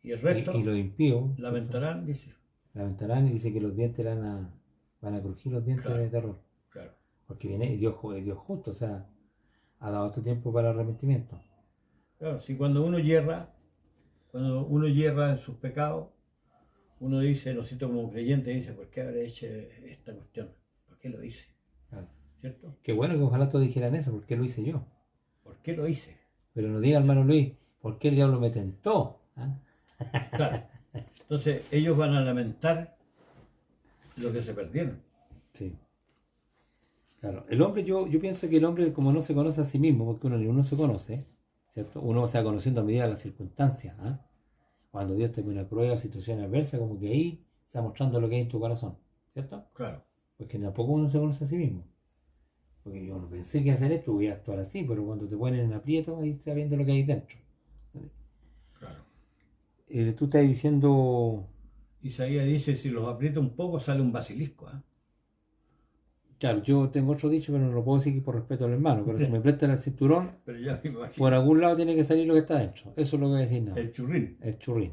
Y el resto Y los impíos lamentarán, dice. lamentarán y dice que los dientes van a crujir los dientes Claro. de terror. Claro. Porque viene Dios justo, o sea, ha dado tu tiempo para el arrepentimiento. Claro, si cuando uno hierra en sus pecados, uno dice, lo siento como creyente, dice, ¿por qué habré hecho esta cuestión? ¿Por qué lo hice? Claro. ¿Cierto? Qué bueno que ojalá todos dijeran eso, ¿por qué lo hice yo? ¿Por qué lo hice? Pero no diga, hermano Luis, ¿por qué el diablo me tentó? ¿Ah? Claro. Entonces ellos van a lamentar lo que se perdieron. Sí. Claro. El hombre, yo pienso que el hombre, como no se conoce a sí mismo, porque uno se conoce, ¿cierto? Uno se va conociendo a medida de las circunstancias. ¿Ah? Cuando Dios te pone una prueba, situación adversa, como que ahí está mostrando lo que hay en tu corazón, ¿cierto? Claro. Porque tampoco uno se conoce a sí mismo. Porque yo no pensé que hacer esto, voy a actuar así, pero cuando te ponen en aprieto, ahí está viendo lo que hay dentro. Claro. Tú estás diciendo, Isaías dice, si los aprieto un poco sale un basilisco. ¿Eh? claro, yo tengo otro dicho, pero no lo puedo decir por respeto al hermano, pero si me prestan el cinturón, Pero ya me imagino. por algún lado tiene que salir lo que está dentro. Eso es lo que voy a decir nada. El churrín. El churrín.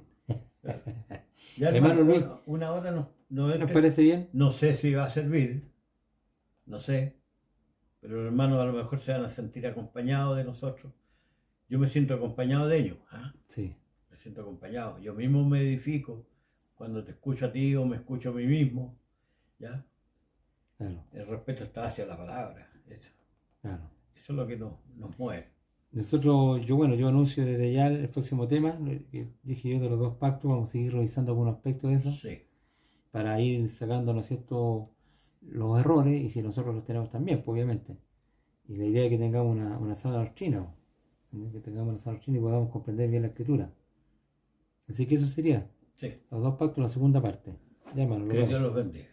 Ya, Hermano Luis, una hora no ¿nos parece bien? No sé si va a servir, no sé, pero los hermanos a lo mejor se van a sentir acompañados de nosotros. Yo me siento acompañado de ellos, ¿ah? Sí. Me siento acompañado. Yo mismo me edifico cuando te escucho a ti o me escucho a mí mismo, ¿ya? Claro, El respeto está hacia la palabra. Eso claro. es lo que nos mueve. Nosotros, yo anuncio desde ya el próximo tema, dije yo de los dos pactos, vamos a seguir revisando algunos aspectos de eso. Sí, para ir sacando, ¿no es cierto?, los errores, y si nosotros los tenemos también, pues, obviamente. Y la idea es que tengamos una sana doctrina, que tengamos una sana doctrina y podamos comprender bien la escritura. Así que eso sería Sí. los dos pactos, la segunda parte. Llámalo, Que Dios los bendiga.